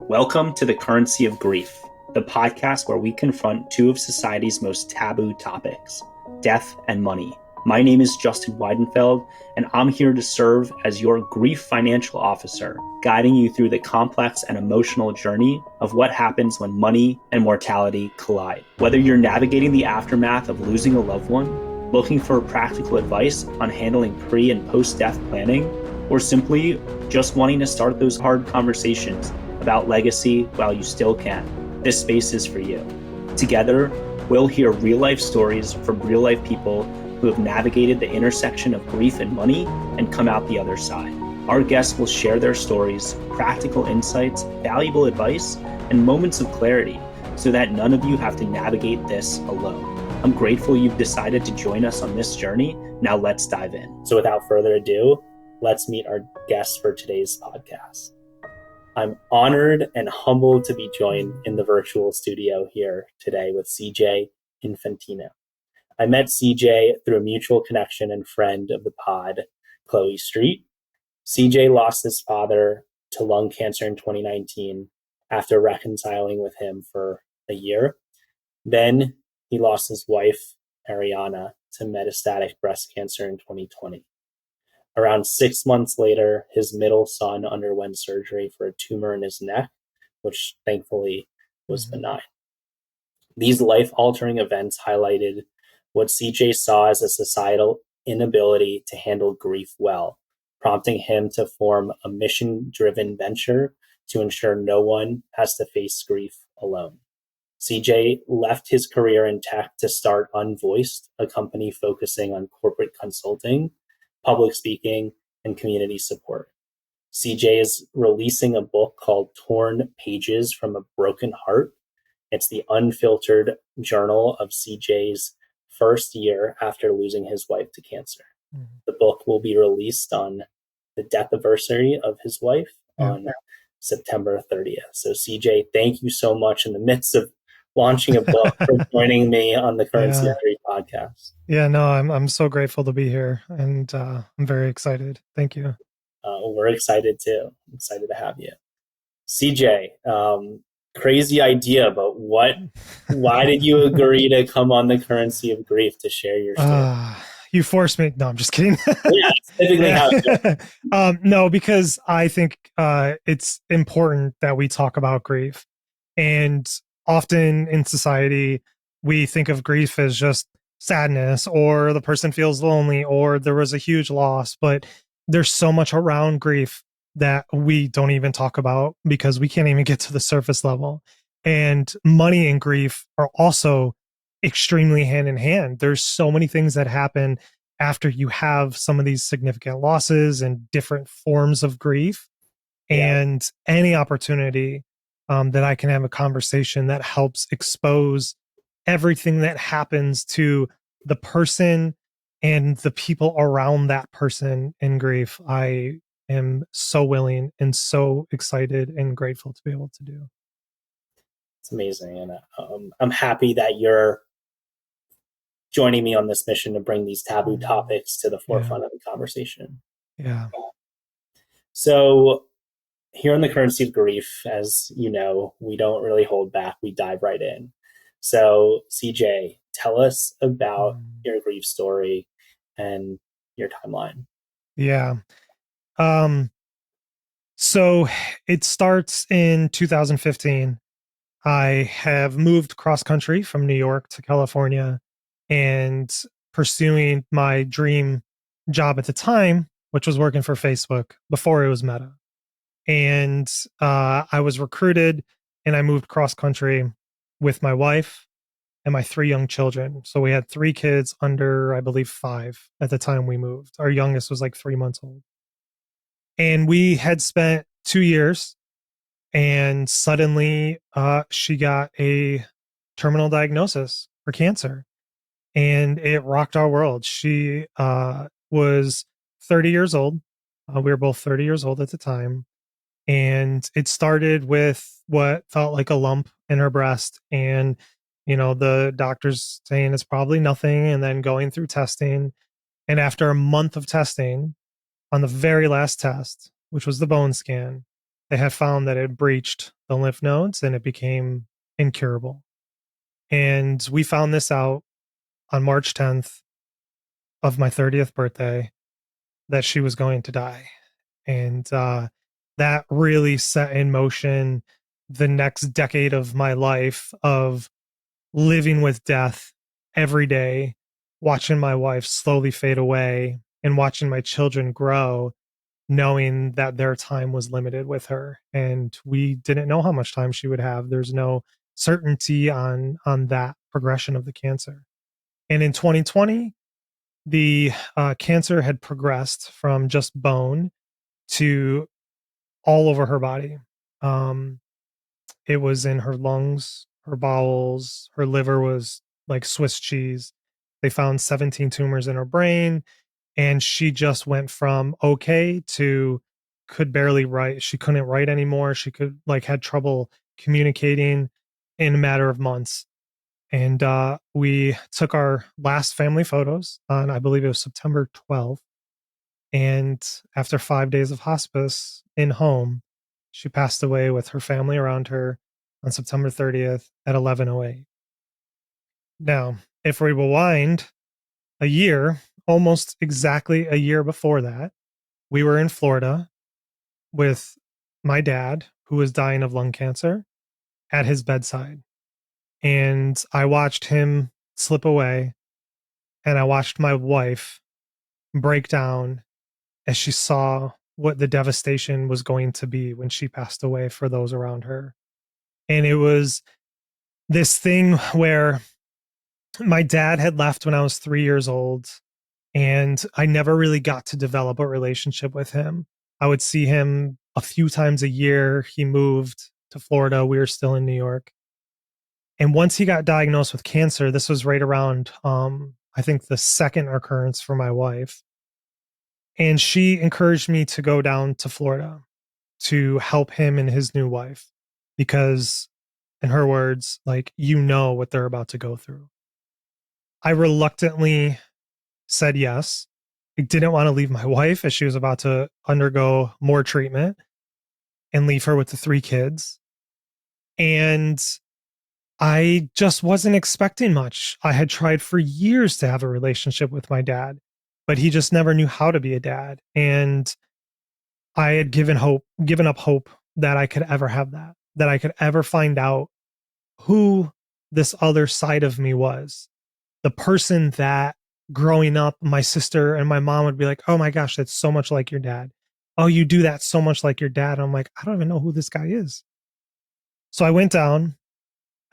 Welcome to The Currency of Grief, the podcast where we confront two of society's most taboo topics, death and money. My name is Justin Weidenfeld, and I'm here to serve as your grief financial officer, guiding you through the complex and emotional journey of what happens when money and mortality collide. Whether you're navigating the aftermath of losing a loved one, looking for practical advice on handling pre- and post-death planning, or simply just wanting to start those hard conversations about legacy while you still can, this space is for you. Together, we'll hear real-life stories from real-life people who have navigated the intersection of grief and money and come out the other side. Our guests will share their stories, practical insights, valuable advice, and moments of clarity so that none of you have to navigate this alone. I'm grateful you've decided to join us on this journey. Now let's dive in. So without further ado, let's meet our guests for today's podcast. I'm honored and humbled to be joined in the virtual studio here today with CJ Infantino. I met CJ through a mutual connection and friend of the pod, Chloe Street. CJ lost his father to lung cancer in 2019 after reconciling with him for a year. Then he lost his wife, Ariana, to metastatic breast cancer in 2020. Around 6 months later, his middle son underwent surgery for a tumor in his neck, which thankfully was benign. These life-altering events highlighted what CJ saw as a societal inability to handle grief well, prompting him to form a mission-driven venture to ensure no one has to face grief alone. CJ left his career in tech to start Unvoiced, a company focusing on corporate consulting, public speaking, and community support. CJ is releasing a book called Torn Pages from a Broken Heart. It's the unfiltered journal of CJ's first year after losing his wife to cancer. Mm-hmm. The book will be released on the death anniversary of his wife on September 30th. So CJ, thank you so much in the midst of launching a book for joining me on the Currency of Grief podcast. Yeah, no, I'm so grateful to be here, and I'm very excited. Thank you. We're excited too. I'm excited to have you. CJ, crazy idea, but why did you agree to come on the Currency of Grief to share your story? You forced me. No, I'm just kidding. Yeah, it's typically how it goes. No, because I think it's important that we talk about grief. And often in society, we think of grief as just sadness, or the person feels lonely, or there was a huge loss. But there's so much around grief that we don't even talk about because we can't even get to the surface level. And money and grief are also extremely hand in hand. There's so many things that happen after you have some of these significant losses and different forms of grief. And any opportunity that I can have a conversation that helps expose everything that happens to the person and the people around that person in grief, I am so willing and so excited and grateful to be able to do. It's amazing. And I'm happy that you're joining me on this mission to bring these taboo topics to the forefront of the conversation. Yeah. So here on the Currency of Grief, as you know, we don't really hold back. We dive right in. So CJ, tell us about your grief story and your timeline. Yeah. So it starts in 2015. I have moved cross country from New York to California and pursuing my dream job at the time, which was working for Facebook before it was Meta. And I was recruited and I moved cross country with my wife and my 3 young children. So we had 3 kids under, I believe, 5 at the time we moved. Our youngest was like 3 months old. And we had spent 2 years, and suddenly she got a terminal diagnosis for cancer, and it rocked our world. She was 30 years old. We were both 30 years old at the time. And it started with what felt like a lump in her breast. And, you know, the doctors saying it's probably nothing, and then going through testing. And after a month of testing, on the very last test, which was the bone scan, They had found that it breached the lymph nodes and it became incurable. And we found this out on March 10th of my 30th birthday, that she was going to die. And that really set in motion the next decade of my life of living with death every day, watching my wife slowly fade away and watching my children grow, knowing that their time was limited with her. And we didn't know how much time she would have. There's no certainty on that progression of the cancer. And in 2020, the cancer had progressed from just bone to all over her body. Um, it was in her lungs, her bowels, her liver was like Swiss cheese. They found 17 tumors in her brain, and she just went from okay to could barely write. She couldn't write anymore. She could like had trouble communicating in a matter of months. And we took our last family photos on, I believe it was September 12th. And after 5 days of hospice in home, she passed away with her family around her on September 30th at 11:08. Now, if we rewind a year, almost exactly a year before that, we were in Florida with my dad, who was dying of lung cancer, at his bedside. And I watched him slip away, and I watched my wife break down as she saw what the devastation was going to be when she passed away for those around her. And it was this thing where my dad had left when I was 3 years old, and I never really got to develop a relationship with him. I would see him a few times a year. He moved to Florida. We were still in New York. And once he got diagnosed with cancer, this was right around, I think, the second occurrence for my wife. And she encouraged me to go down to Florida to help him and his new wife because, in her words, like, you know what they're about to go through. I reluctantly said yes. I didn't want to leave my wife as she was about to undergo more treatment and leave her with the three kids. And I just wasn't expecting much. I had tried for years to have a relationship with my dad, but he just never knew how to be a dad. And I had given up hope that I could ever have that, that I could ever find out who this other side of me was. The person that growing up, my sister and my mom would be like, "Oh my gosh, that's so much like your dad. Oh, you do that so much like your dad." And I'm like, I don't even know who this guy is. So I went down,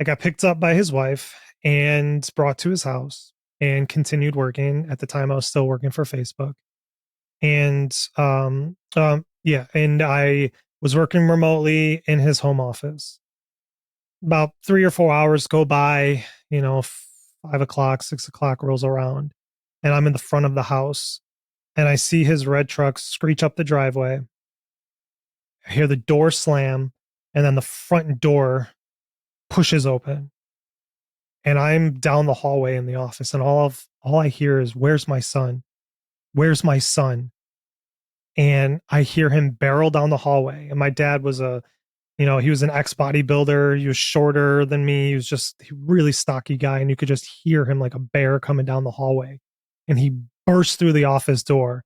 I got picked up by his wife and brought to his house and continued working. At the time, I was still working for Facebook. And yeah, and I was working remotely in his home office. About 3 or 4 hours go by, 5 o'clock, 6 o'clock rolls around, and I'm in the front of the house, and I see his red truck screech up the driveway. I hear the door slam, and then the front door pushes open, and I'm down the hallway in the office, and all I hear is, "Where's my son? Where's my son?" And I hear him barrel down the hallway. And my dad was he was an ex bodybuilder. He was shorter than me. He was just a really stocky guy. And you could just hear him like a bear coming down the hallway. And he burst through the office door.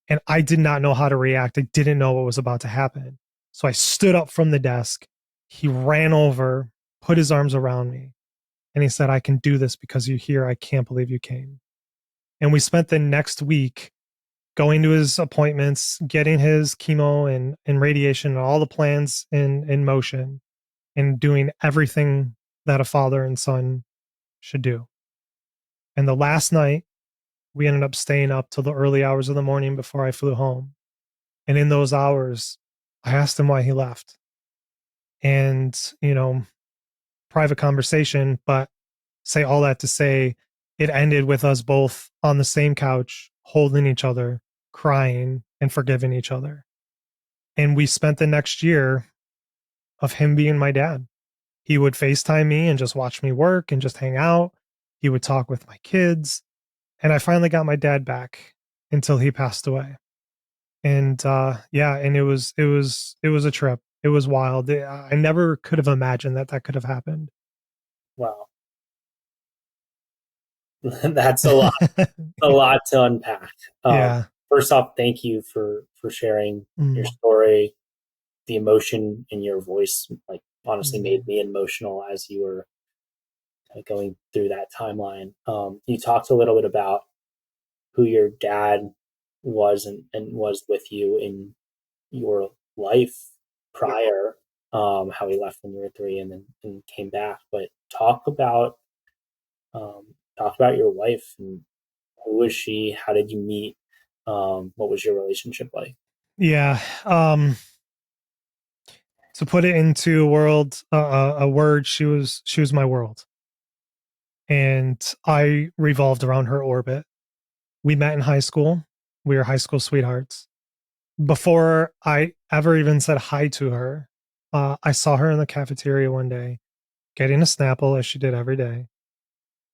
And I did not know how to react. I didn't know what was about to happen. So I stood up from the desk. He ran over, put his arms around me. And he said, "I can do this because you're here. I can't believe you came." And we spent the next week going to his appointments, getting his chemo and radiation and all the plans in motion, and doing everything that a father and son should do. And the last night, we ended up staying up till the early hours of the morning before I flew home. And in those hours, I asked him why he left. And, private conversation, but say all that to say it ended with us both on the same couch, holding each other, crying, and forgiving each other. And we spent the next year of him being my dad. He would FaceTime me and just watch me work and just hang out. He would talk with my kids. And I finally got my dad back until he passed away. And yeah, and it was a trip. It was wild. I never could have imagined that that could have happened. Wow. That's a lot to unpack. Um, Yeah. First off, thank you for sharing your Mm, story. The emotion in your voice, like, honestly made mm, me emotional as you were going through that timeline. You talked a little bit about who your dad was and was with you in your life prior, how he left when you were three and then and came back. But um, talk about your wife and who was she? How did you meet? What was your relationship like? yeah. To put it into a word, she was my world, and I revolved around her orbit. We met in high school. We were high school sweethearts. Before I ever even said hi to her, I saw her in the cafeteria one day getting a Snapple as she did every day.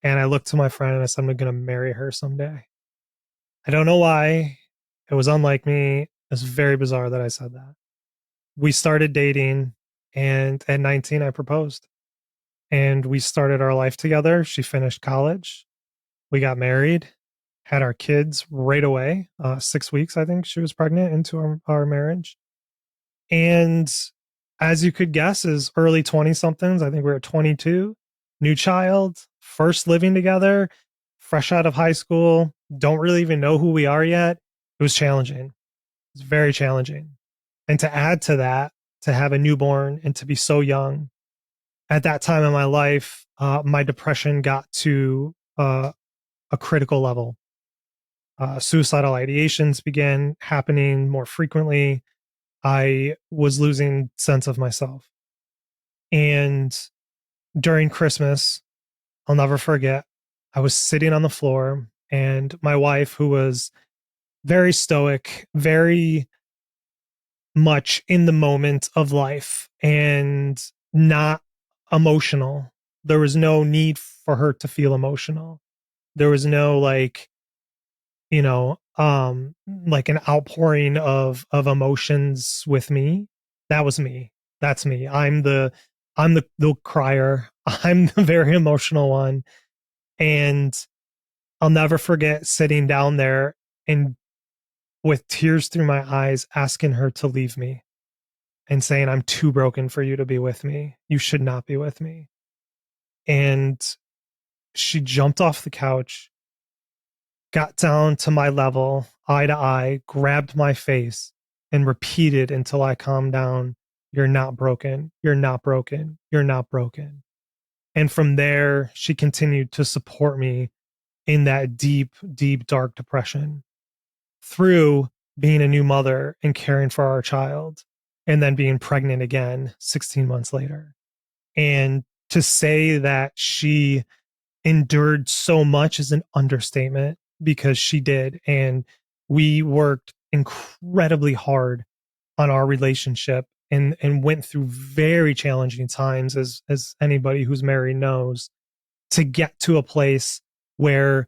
And I looked to my friend and I said, I'm going to marry her someday. I don't know why. It was unlike me. It was very bizarre that I said that. We started dating, and at 19, I proposed. And we started our life together. She finished college. We got married, had our kids right away. 6 weeks, I think she was pregnant into our marriage. And as you could guess, is early 20 somethings. I think we were 22, new child, first living together, fresh out of high school, don't really even know who we are yet. It was challenging. It was very challenging. And to add to that, to have a newborn and to be so young at that time in my life, my depression got to a critical level. Suicidal ideations began happening more frequently. I was losing sense of myself. And during Christmas, I'll never forget, I was sitting on the floor and my wife, who was very stoic, very much in the moment of life and not emotional. There was no need for her to feel emotional. There was no like an outpouring of emotions with me. That was me. That's me. I'm the crier. I'm the very emotional one. And I'll never forget sitting down there and with tears through my eyes asking her to leave me and saying, I'm too broken for you to be with me. You should not be with me. And she jumped off the couch, got down to my level, eye to eye, grabbed my face, and repeated until I calmed down, you're not broken. You're not broken. You're not broken. And from there, she continued to support me in that deep, deep, dark depression through being a new mother and caring for our child, and then being pregnant again 16 months later. And to say that she endured so much is an understatement because she did. And we worked incredibly hard on our relationship and went through very challenging times, as anybody who's married knows, to get to a place where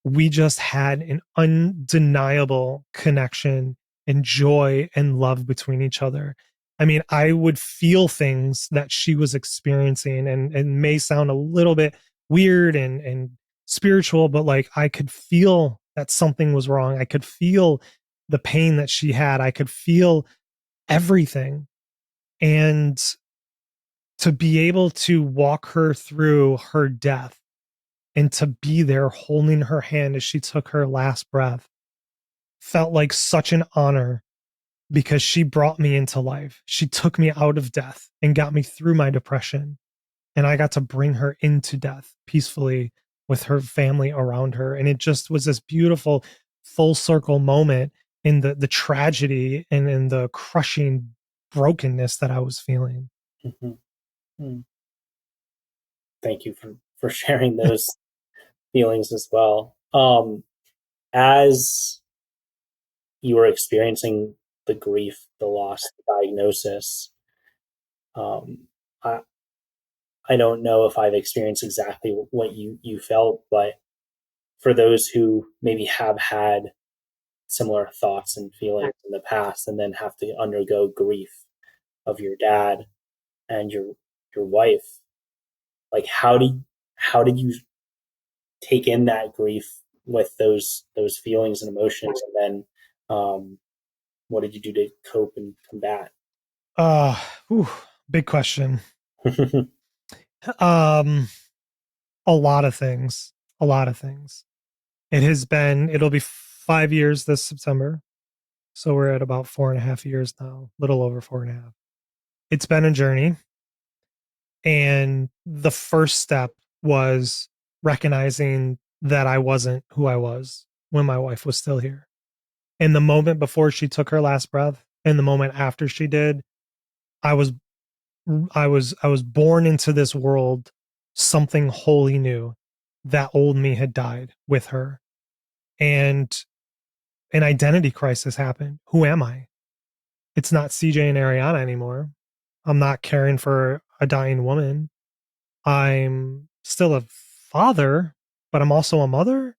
we just had an undeniable connection and joy and love between each other. I mean, I would feel things that she was experiencing, and may sound a little bit weird and spiritual, but like I could feel that something was wrong. I could feel the pain that she had. I could feel everything. And to be able to walk her through her death and to be there holding her hand as she took her last breath felt like such an honor because she brought me into life. She took me out of death and got me through my depression. And I got to bring her into death peacefully with her family around her. And it just was this beautiful full circle moment in the tragedy and in the crushing brokenness that I was feeling. Mm-hmm. Thank you for sharing those feelings as well. As you were experiencing the grief, the loss, the diagnosis, um, I, I don't know if I've experienced exactly what you felt, but for those who maybe have had similar thoughts and feelings in the past and then have to undergo grief, of your dad and your wife, like how did you take in that grief with those feelings and emotions, and then what did you do to cope and combat? Uh, whew, big question. Um, a lot of things. A lot of things. It'll be 5 years this September. So we're at about 4.5 years now, little over 4.5. It's been a journey. And the first step was recognizing that I wasn't who I was when my wife was still here. In the moment before she took her last breath, and the moment after she did, I was I was born into this world something wholly new. That old me had died with her. And an identity crisis happened. Who am I? It's not CJ and Ariana anymore. I'm not caring for a dying woman. I'm still a father, but I'm also a mother.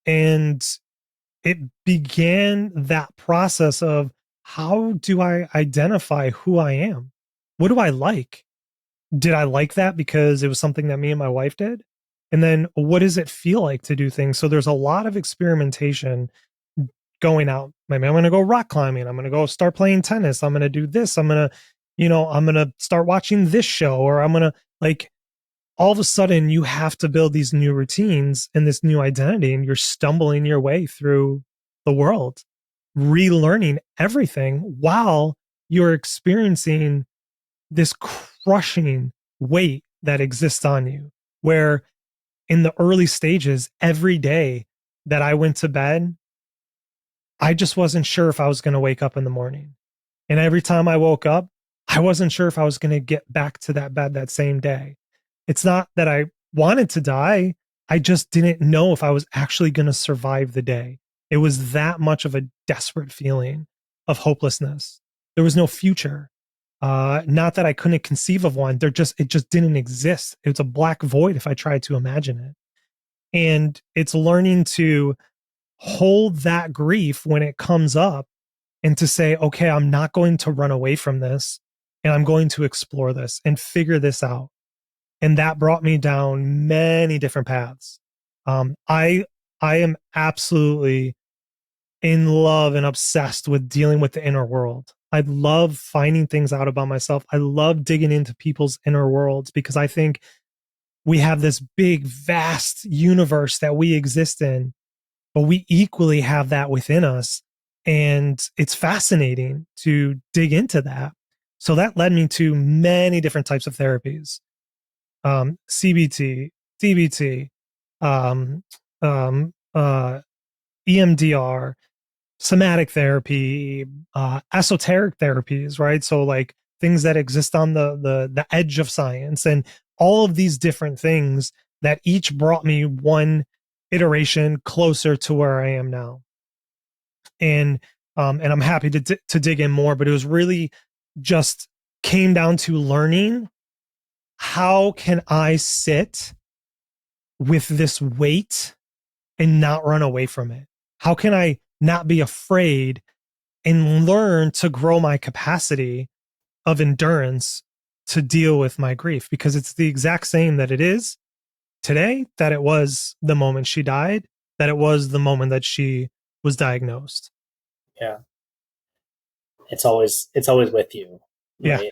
And it began that process of, how do I identify who I am? What do I like? Did I like that because it was something that me and my wife did? And then what does it feel like to do things? So there's a lot of experimentation going out. Maybe I'm going to go rock climbing. I'm going to go start playing tennis. I'm going to do this. I'm going to start watching this show, or I'm going to, like, all of a sudden you have to build these new routines and this new identity, and you're stumbling your way through the world, relearning everything while you're experiencing this crushing weight that exists on you. Where in the early stages, every day that I went to bed, I just wasn't sure if I was going to wake up in the morning. And every time I woke up, I wasn't sure if I was going to get back to that bed that same day. It's not that I wanted to die. I just didn't know if I was actually going to survive the day. It was that much of a desperate feeling of hopelessness. There was no future. Not that I couldn't conceive of one. It just didn't exist. It was a black void if I tried to imagine it. And it's learning to hold that grief when it comes up, and to say, okay, I'm not going to run away from this, and I'm going to explore this and figure this out. And that brought me down many different paths. I am absolutely in love and obsessed with dealing with the inner world. I love finding things out about myself. I love digging into people's inner worlds, because I think we have this big, vast universe that we exist in, but we equally have that within us. And it's fascinating to dig into that. So that led me to many different types of therapies, CBT, DBT, um, EMDR, somatic therapy, esoteric therapies, right? So, like, things that exist on the edge of science, and all of these different things that each brought me one iteration closer to where I am now. And I'm happy to dig in more, but it was really just came down to learning, how can I sit with this weight and not run away from it? How can I not be afraid and learn to grow my capacity of endurance to deal with my grief? Because it's the exact same that it is today, that it was the moment she died, that it was the moment that she was diagnosed. Yeah, it's always with you, Yeah. right?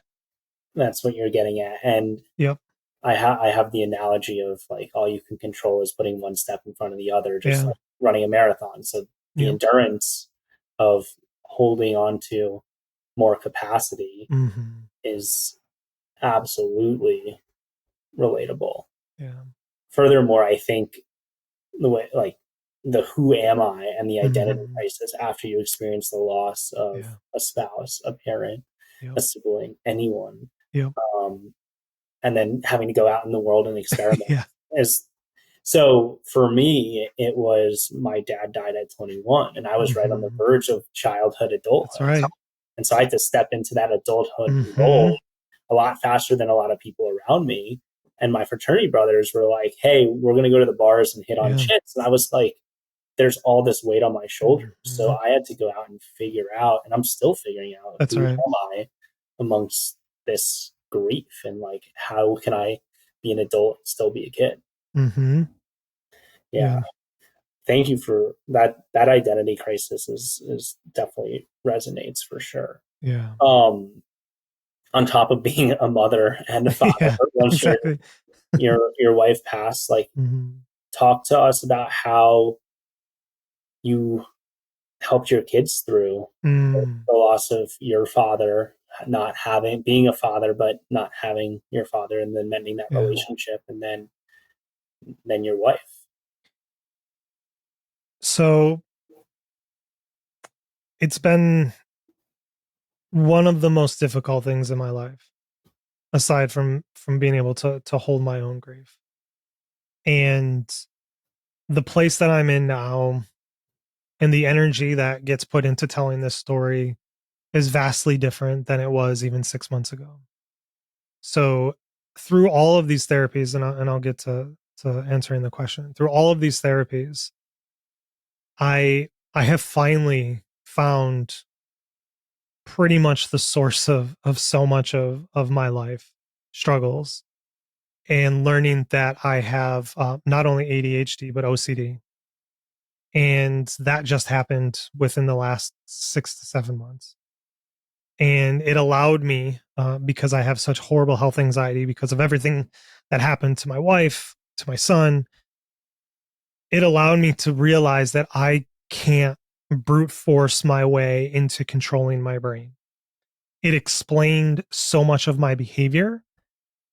That's what you're getting at. And Yep. I have the analogy of, like, all you can control is putting one step in front of the other, just Yeah. like running a marathon. So the Yep. endurance of holding on to more capacity Mm-hmm. is absolutely relatable. Yeah. Furthermore, I think the way, like, the who am I and the identity Mm-hmm. crisis after you experience the loss of Yeah. a spouse, a parent, Yep. a sibling, anyone, Yep. um, and then having to go out in the world and experiment Yeah. is. So for me, it was, my dad died at 21, and I was right on the Mm-hmm. verge of childhood, That's adulthood. right. And so I had to step into that adulthood Mm-hmm. role a lot faster than a lot of people around me. And my fraternity brothers were like, hey, we're going to go to the bars and hit on Yeah. chicks. And I was like, there's all this weight on my shoulders. So Mm-hmm. I had to go out and figure out, and I'm still figuring out, That's who right. am I? amongst this grief, and like, how can I be an adult and still be a kid? Mm-hmm. Yeah. Yeah. Thank you for that. That identity crisis is definitely resonates for sure. Yeah. Um, on top of being a mother and a father, Yeah. once Exactly. your wife passed, like, Mm-hmm. talk to us about how you helped your kids through Mm. the loss of your father, not having being a father, but not having your father, and then mending that Yeah. relationship, and then your wife. So it's been one of the most difficult things in my life, aside from being able to hold my own grief. And the place that I'm in now and the energy that gets put into telling this story is vastly different than it was even 6 months ago. So through all of these therapies, and I'll get to answering the question. Through all of these therapies, I have finally found pretty much the source of so much of my life struggles, and learning that I have not only ADHD but OCD, and that just happened within the last 6 to 7 months. And it allowed me, because I have such horrible health anxiety because of everything that happened to my wife, to my son, it allowed me to realize that I can't brute force my way into controlling my brain. It explained so much of my behavior,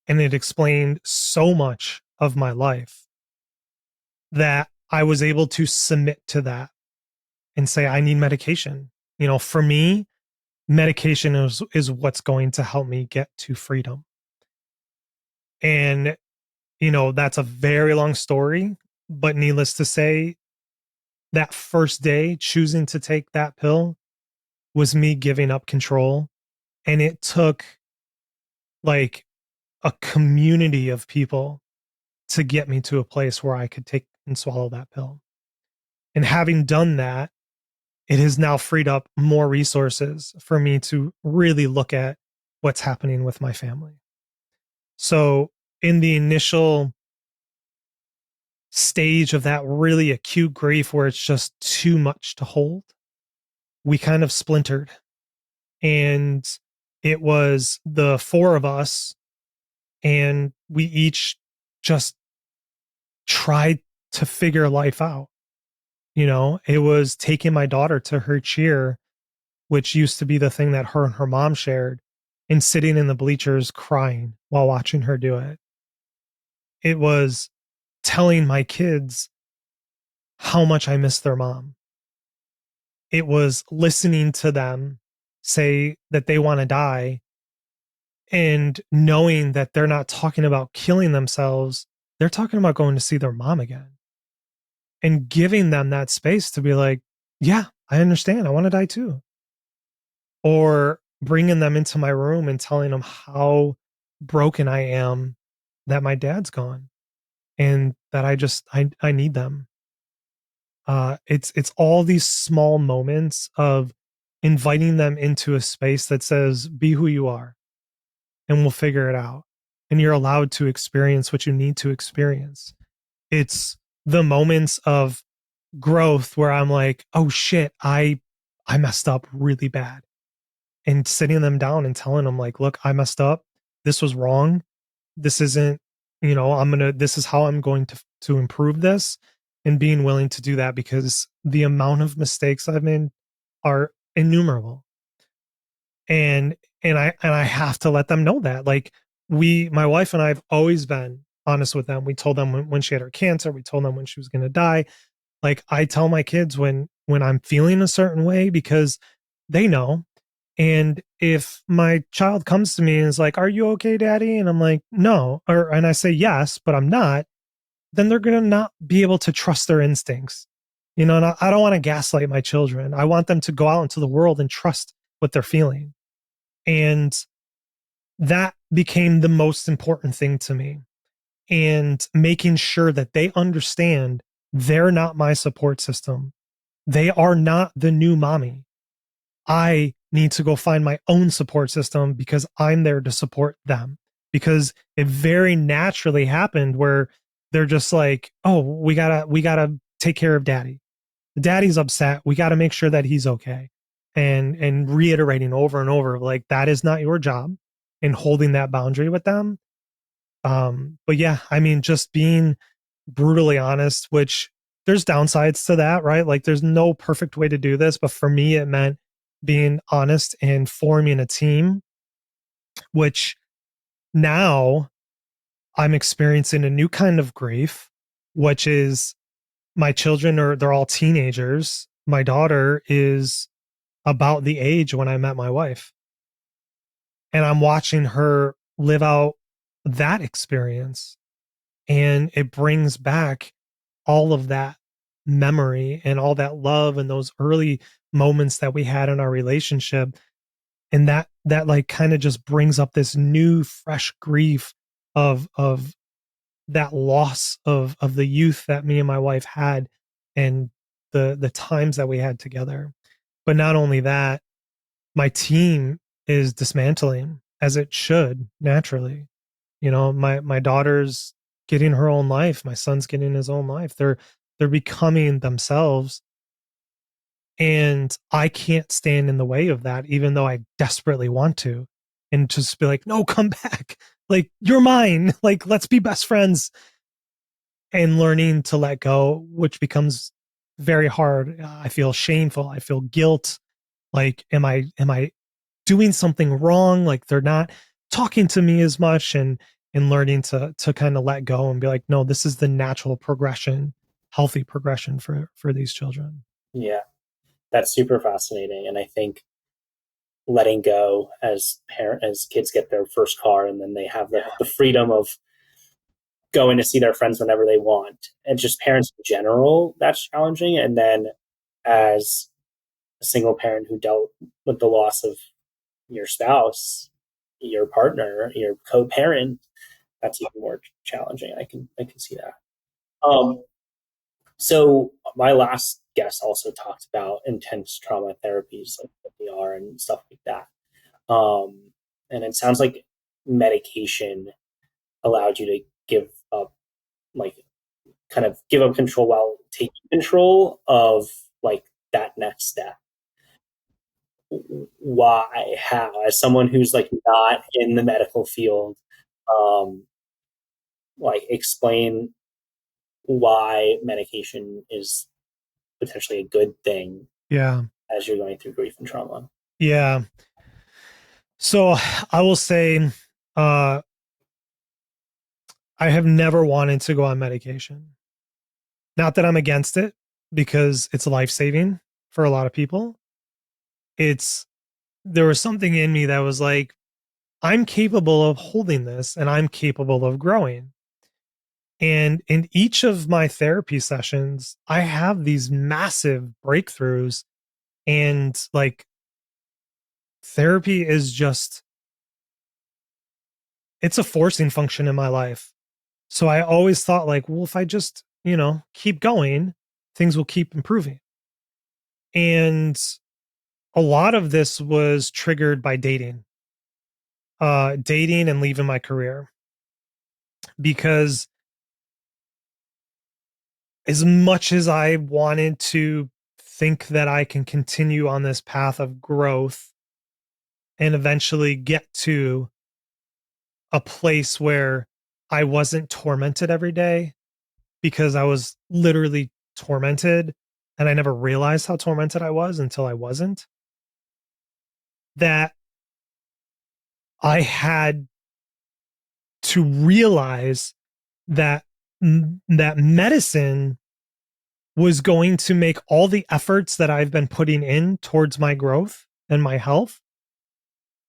and it explained so much of my life that I was able to submit to that and say, I need medication. For me, medication is what's going to help me get to freedom. And, that's a very long story, but needless to say, that first day choosing to take that pill was me giving up control. And it took like a community of people to get me to a place where I could take and swallow that pill. And having done that, it has now freed up more resources for me to really look at what's happening with my family. So, in the initial stage of that really acute grief where it's just too much to hold, we kind of splintered. And it was the four of us, and we each just tried to figure life out. It was taking my daughter to her cheer, which used to be the thing that her and her mom shared, and sitting in the bleachers crying while watching her do it. It was telling my kids how much I miss their mom. It was listening to them say that they want to die, and knowing that they're not talking about killing themselves, they're talking about going to see their mom again, and giving them that space to be like, yeah, I understand. I want to die too. Or bringing them into my room and telling them how broken I am that my dad's gone, and that I need them. It's all these small moments of inviting them into a space that says, be who you are, and we'll figure it out. And you're allowed to experience what you need to experience. It's the moments of growth where I'm like, oh shit, I messed up really bad. And sitting them down and telling them, like, look, I messed up. This was wrong. This isn't, this is how I'm going to improve this, and being willing to do that because the amount of mistakes I've made are innumerable. And I have to let them know that. Like, my wife and I have always been honest with them. We told them when she had her cancer, we told them when she was going to die. Like, I tell my kids when I'm feeling a certain way, because they know. And if my child comes to me and is like, "Are you okay, daddy?" And I'm like, "No," and I say yes, but I'm not, then they're going to not be able to trust their instincts. And I don't want to gaslight my children. I want them to go out into the world and trust what they're feeling. And that became the most important thing to me. And making sure that they understand they're not my support system. They are not the new mommy. I need to go find my own support system because I'm there to support them. Because it very naturally happened where they're just like, oh, we gotta take care of daddy. Daddy's upset. We got to make sure that he's okay. And reiterating over and over, like, that is not your job, and holding that boundary with them. But yeah, I mean, just being brutally honest, which there's downsides to that, right? Like, there's no perfect way to do this, but for me, it meant being honest and forming a team, which now I'm experiencing a new kind of grief, which is my children they're all teenagers. My daughter is about the age when I met my wife. And I'm watching her live out that experience. And it brings back all of that memory and all that love and those early moments that we had in our relationship. And that like kind of just brings up this new fresh grief of that loss of the youth that me and my wife had, and the times that we had together. But not only that, my team is dismantling, as it should naturally. You know, my daughter's getting her own life, my son's getting his own life. They're becoming themselves, and I can't stand in the way of that, even though I desperately want to, and just be like, no, come back, like, you're mine, like, let's be best friends. And learning to let go, which becomes very hard. I feel shameful, I feel guilt, like, am I doing something wrong? Like, they're not talking to me as much, and learning to kind of let go and be like, no, this is the natural progression, healthy progression for these children. Yeah, that's super fascinating. And I think letting go as kids get their first car, and then they have the freedom of going to see their friends whenever they want, and just parents in general, that's challenging. And then as a single parent who dealt with the loss of your spouse, your partner, your co-parent, that's even more challenging. I can see that. Um, so my last guest also talked about intense trauma therapies like PR and stuff like that. And it sounds like medication allowed you to give up, like, kind of give up control while taking control of, like, that next step. Why? How? As someone who's like not in the medical field, um, like, explain why medication is potentially a good thing Yeah. as you're going through grief and trauma. Yeah. So I will say, uh, I have never wanted to go on medication. Not that I'm against it, because it's life saving for a lot of people. It's There was something in me that was like, I'm capable of holding this, and I'm capable of growing. And in each of my therapy sessions, I have these massive breakthroughs. And like, therapy is just, it's a forcing function in my life. So I always thought, like, well, if I just, keep going, things will keep improving. And a lot of this was triggered by dating and leaving my career, because as much as I wanted to think that I can continue on this path of growth and eventually get to a place where I wasn't tormented every day, because I was literally tormented, and I never realized how tormented I was until I wasn't, that I had to realize that that medicine was going to make all the efforts that I've been putting in towards my growth and my health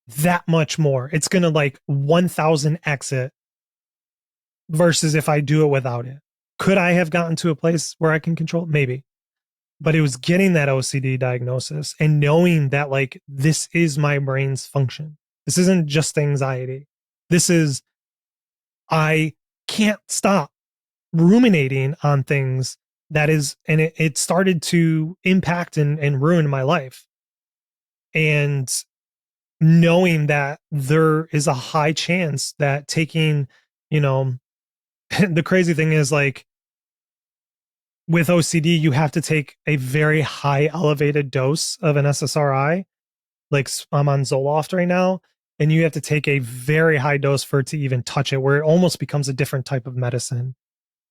that much more. It's going to like 1000x it versus if I do it without it. Could I have gotten to a place where I can control it? Maybe. But it was getting that OCD diagnosis and knowing that, like, this is my brain's function. This isn't just anxiety. This is, I can't stop ruminating on things, and it started to impact and ruin my life. And knowing that there is a high chance that taking, you know, the crazy thing is like with OCD, you have to take a very high elevated dose of an SSRI. Like I'm on Zoloft right now, and you have to take a very high dose for it to even touch it, where it almost becomes a different type of medicine.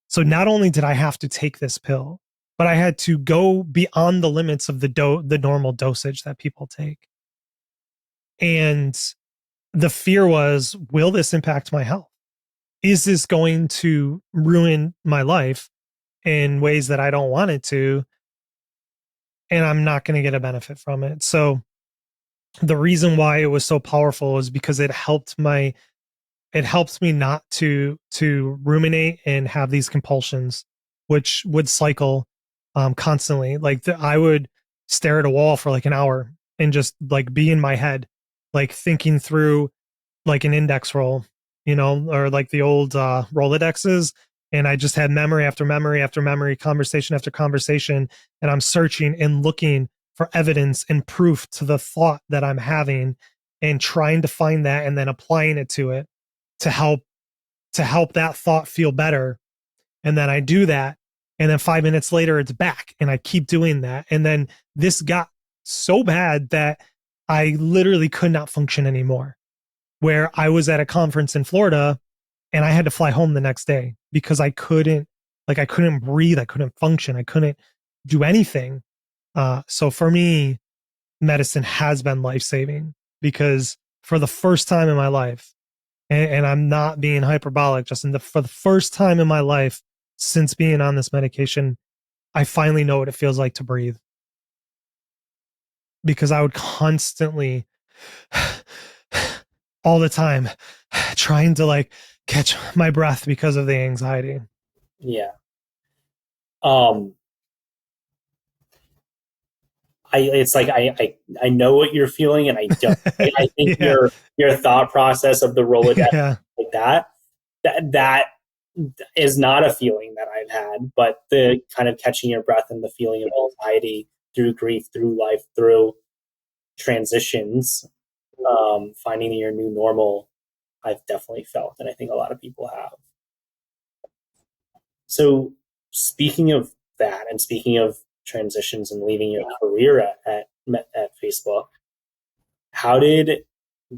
So not only did I have to take this pill, but I had to go beyond the limits of the normal dosage that people take. And the fear was, will this impact my health? Is this going to ruin my life in ways that I don't want it to? And I'm not going to get a benefit from it. So the reason why it was so powerful is because it helps me not to ruminate and have these compulsions, which would cycle constantly. Like I would stare at a wall for like an hour and just like be in my head, like thinking through like an index roll, or like the old Rolodexes. And I just had memory after memory after memory, conversation after conversation. And I'm searching and looking for evidence and proof to the thought that I'm having and trying to find that and then applying it to it to help that thought feel better. And then I do that. And then 5 minutes later, it's back. And I keep doing that. And then this got so bad that I literally could not function anymore. Where I was at a conference in Florida and I had to fly home the next day because I couldn't breathe. I couldn't function. I couldn't do anything. So for me, medicine has been life-saving because for the first time in my life, and I'm not being hyperbolic, Justin, for the first time in my life since being on this medication, I finally know what it feels like to breathe. Because I would constantly all the time trying to like catch my breath because of the anxiety. Yeah. Um, it's like I know what you're feeling and I don't. I think Yeah. your thought process of the Rolodex Yeah. like that is not a feeling that I've had, but the kind of catching your breath and the feeling of anxiety through grief, through life, through transitions, finding your new normal, I've definitely felt, and I think a lot of people have. So, speaking of that, and speaking of transitions and leaving your career at Facebook, how did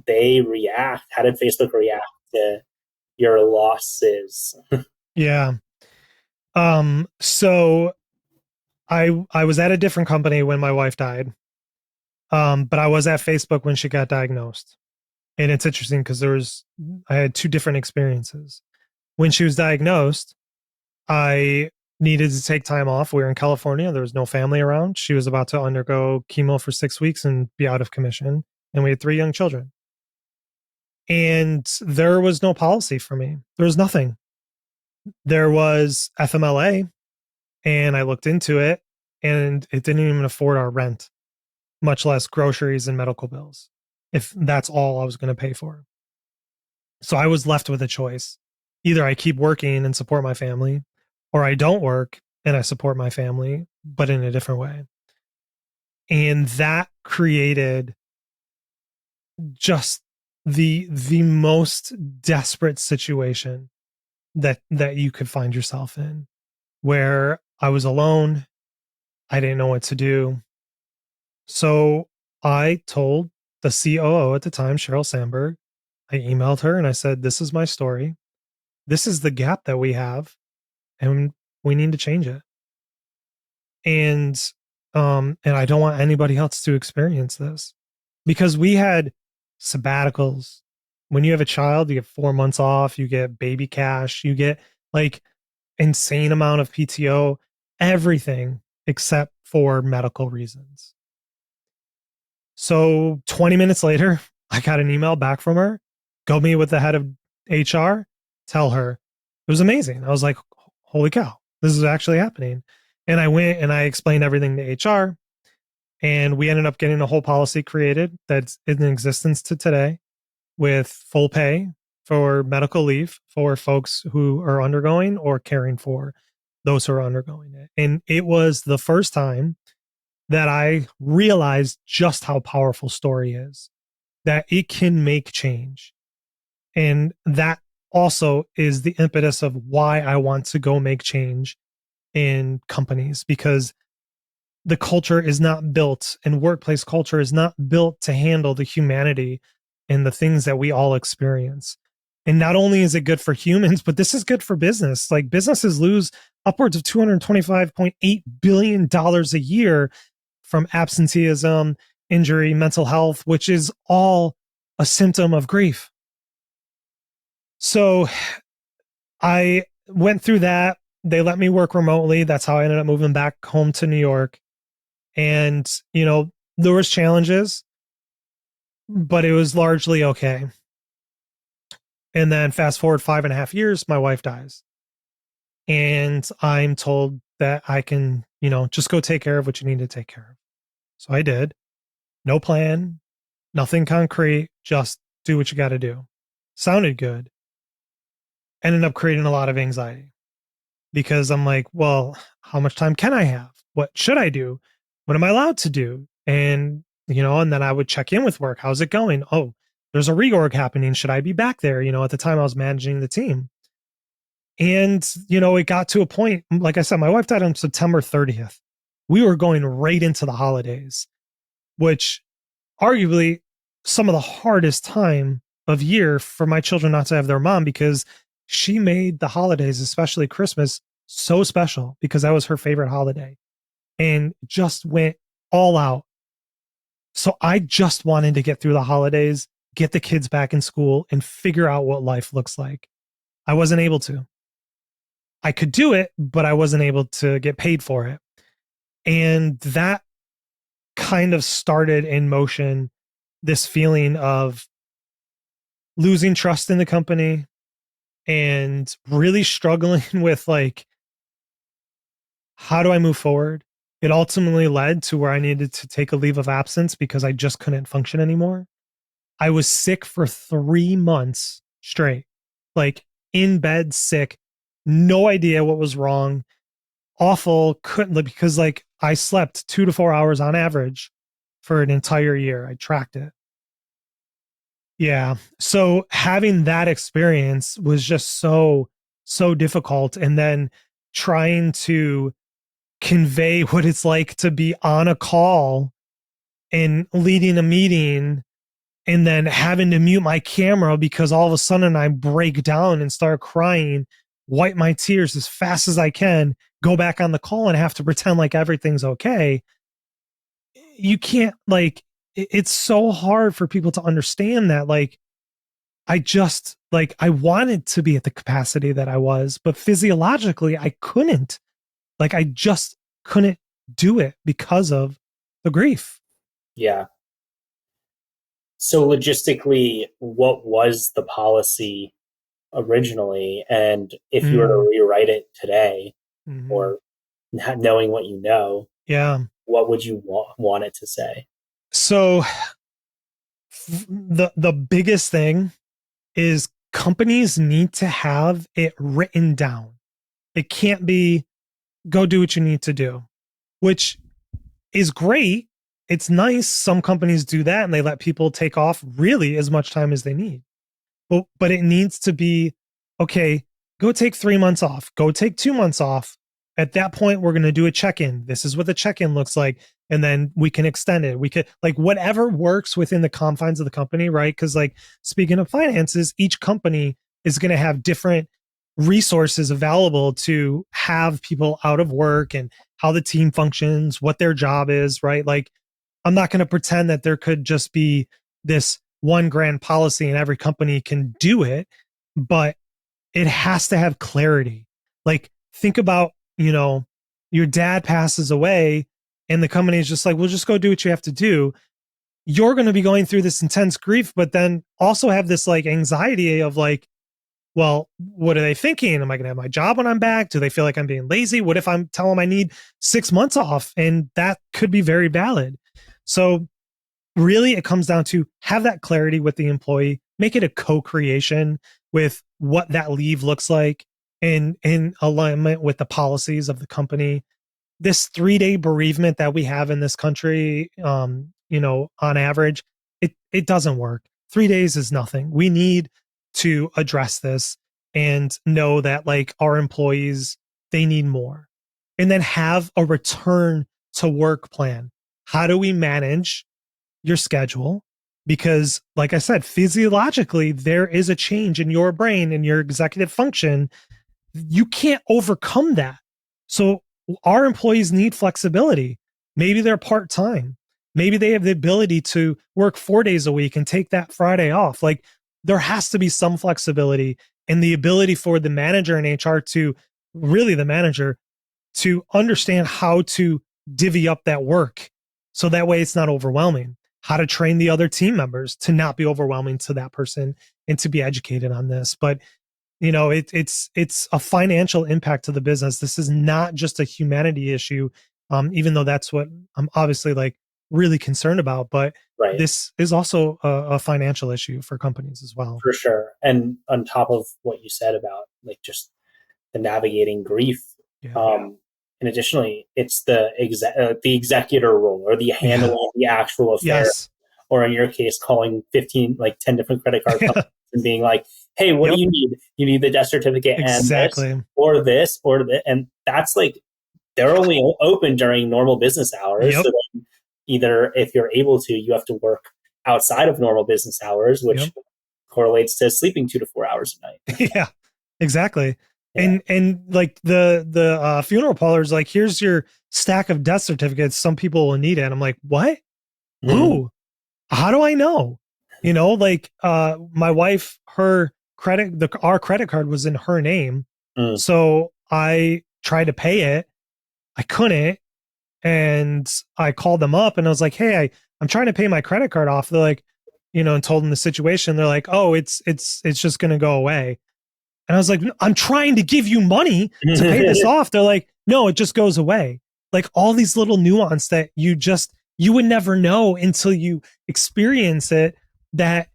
they react? How did Facebook react to your losses? Yeah. So I was at a different company when my wife died. But I was at Facebook when she got diagnosed. And it's interesting because I had two different experiences. When she was diagnosed, I needed to take time off. We were in California. There was no family around. She was about to undergo chemo for 6 weeks and be out of commission. And we had 3 young children. And there was no policy for me. There was nothing. There was FMLA, and I looked into it, and it didn't even afford our rent, much less groceries and medical bills, if that's all I was going to pay for. So I was left with a choice. Either I keep working and support my family, or I don't work and I support my family, but in a different way. And that created just the most desperate situation that you could find yourself in, where I was alone. I didn't know what to do. So I told the COO at the time, Sheryl Sandberg, I emailed her and I said, this is my story. This is the gap that we have, and we need to change it. And I don't want anybody else to experience this, because we had sabbaticals. When you have a child, you get 4 months off, you get baby cash, you get like insane amount of PTO, everything except for medical reasons. So 20 minutes later, I got an email back from her. Go meet with the head of HR, tell her. It was amazing. I was like, holy cow, this is actually happening. And I went and I explained everything to HR, and we ended up getting a whole policy created that's in existence to today, with full pay for medical leave for folks who are undergoing or caring for those who are undergoing it. And it was the first time that I realized just how powerful story is, that it can make change. And that also is the impetus of why I want to go make change in companies, because the culture is not built, and workplace culture is not built to handle the humanity and the things that we all experience. And not only is it good for humans, but this is good for business. Like, businesses lose upwards of $225.8 billion a year from absenteeism, injury, mental health, which is all a symptom of grief. So I went through that. They let me work remotely. That's how I ended up moving back home to New York. And, there was challenges, but it was largely okay. And then fast forward 5.5 years, my wife dies. And I'm told that I can, just go take care of what you need to take care of. So I did. No plan, nothing concrete, just do what you got to do. Sounded good. Ended up creating a lot of anxiety, because I'm like, well, how much time can I have? What should I do? What am I allowed to do? And, and then I would check in with work. How's it going? Oh, there's a reorg happening. Should I be back there? At the time I was managing the team. And, it got to a point, like I said, my wife died on September 30th. We were going right into the holidays, which arguably some of the hardest time of year for my children not to have their mom, because she made the holidays, especially Christmas, so special, because that was her favorite holiday, and just went all out. So I just wanted to get through the holidays, get the kids back in school, and figure out what life looks like. I wasn't able to. I could do it, but I wasn't able to get paid for it. And that kind of started in motion this feeling of losing trust in the company and really struggling with, like, how do I move forward? It ultimately led to where I needed to take a leave of absence because I just couldn't function anymore. I was sick for 3 months straight, like in bed, sick, no idea what was wrong, awful, couldn't, because like I slept 2 to 4 hours on average for an entire year. I tracked it. Yeah. So having that experience was just so difficult. And then trying to convey what it's like to be on a call and leading a meeting, and then having to mute my camera because all of a sudden I break down and start crying, wipe my tears as fast as I can, go back on the call and have to pretend like everything's okay. You can't, like, it's so hard for people to understand that, like, I wanted to be at the capacity that I was, but physiologically I couldn't. Like, I just couldn't do it because of the grief. Yeah. So logistically, what was the policy originally? And if you were to rewrite it today, or not knowing what you know, yeah, what would you want it to say? So the biggest thing is companies need to have it written down. It can't be go do what you need to do, which is great. It's nice. Some companies do that and they let people take off really as much time as they need. But it needs to be, okay, go take 3 months off, go take 2 months off. At that point, we're going to do a check-in. This is what the check-in looks like. And then we can extend it. We could, like, whatever works within the confines of the company, right? Because, like, speaking of finances, each company is going to have different resources available to have people out of work, and how the team functions, what their job is, right? Like, I'm not going to pretend that there could just be this one grand policy and every company can do it, but it has to have clarity. Like, think about, your dad passes away and the company is just like, well, just go do what you have to do. You're going to be going through this intense grief, but then also have this, like, anxiety of, like, well, what are they thinking? Am I going to have my job when I'm back? Do they feel like I'm being lazy? What if I'm telling them I need 6 months off? And that could be very valid. So really, it comes down to have that clarity with the employee, make it a co-creation with what that leave looks like, in alignment with the policies of the company. this 3-day bereavement that we have in this country, on average, it doesn't work. 3 days is nothing. We need to address this and know that like our employees, they need more, and then have a return to work plan. How do we manage your schedule? Because like I said, physiologically, there is a change in your brain and your executive function. You can't overcome that. So our employees need flexibility. Maybe they're part-time. Maybe they have the ability to work 4 days a week and take that Friday off. Like there has to be some flexibility and the ability for the manager and HR to really the manager to understand how to divvy up that work. So that way it's not overwhelming. How to train the other team members to not be overwhelming to that person and to be educated on this. But it's a financial impact to the business. This is not just a humanity issue, even though that's what I'm obviously like really concerned about. But Right. this is also a financial issue for companies as well. For sure. And on top of what you said about like just the navigating grief, Yeah. and additionally, it's the executor role or the handling of the actual affair, Yes. or in your case, calling 10 different credit card companies and being like, "Hey, what do Yep. you need? You need the death certificate Exactly. and this or this," and that's like they're only open during normal business hours. Yep. So then either if you're able to, you have to work outside of normal business hours, which Yep. correlates to sleeping 2 to 4 hours a night. Yeah, exactly. Yeah. And like the funeral parlor's like, here's your stack of death certificates. Some people will need it. I'm like, what? Mhm. Who? How do I know? Like my wife, her our credit card was in her name. Mm. So I tried to pay it. I couldn't. And I called them up and I was like, hey, I'm trying to pay my credit card off. They're like, and told them the situation. They're like, oh, it's just gonna go away. And I was like, I'm trying to give you money to pay this off. They're like, no, it just goes away. Like all these little nuance that you would never know until you experience it, that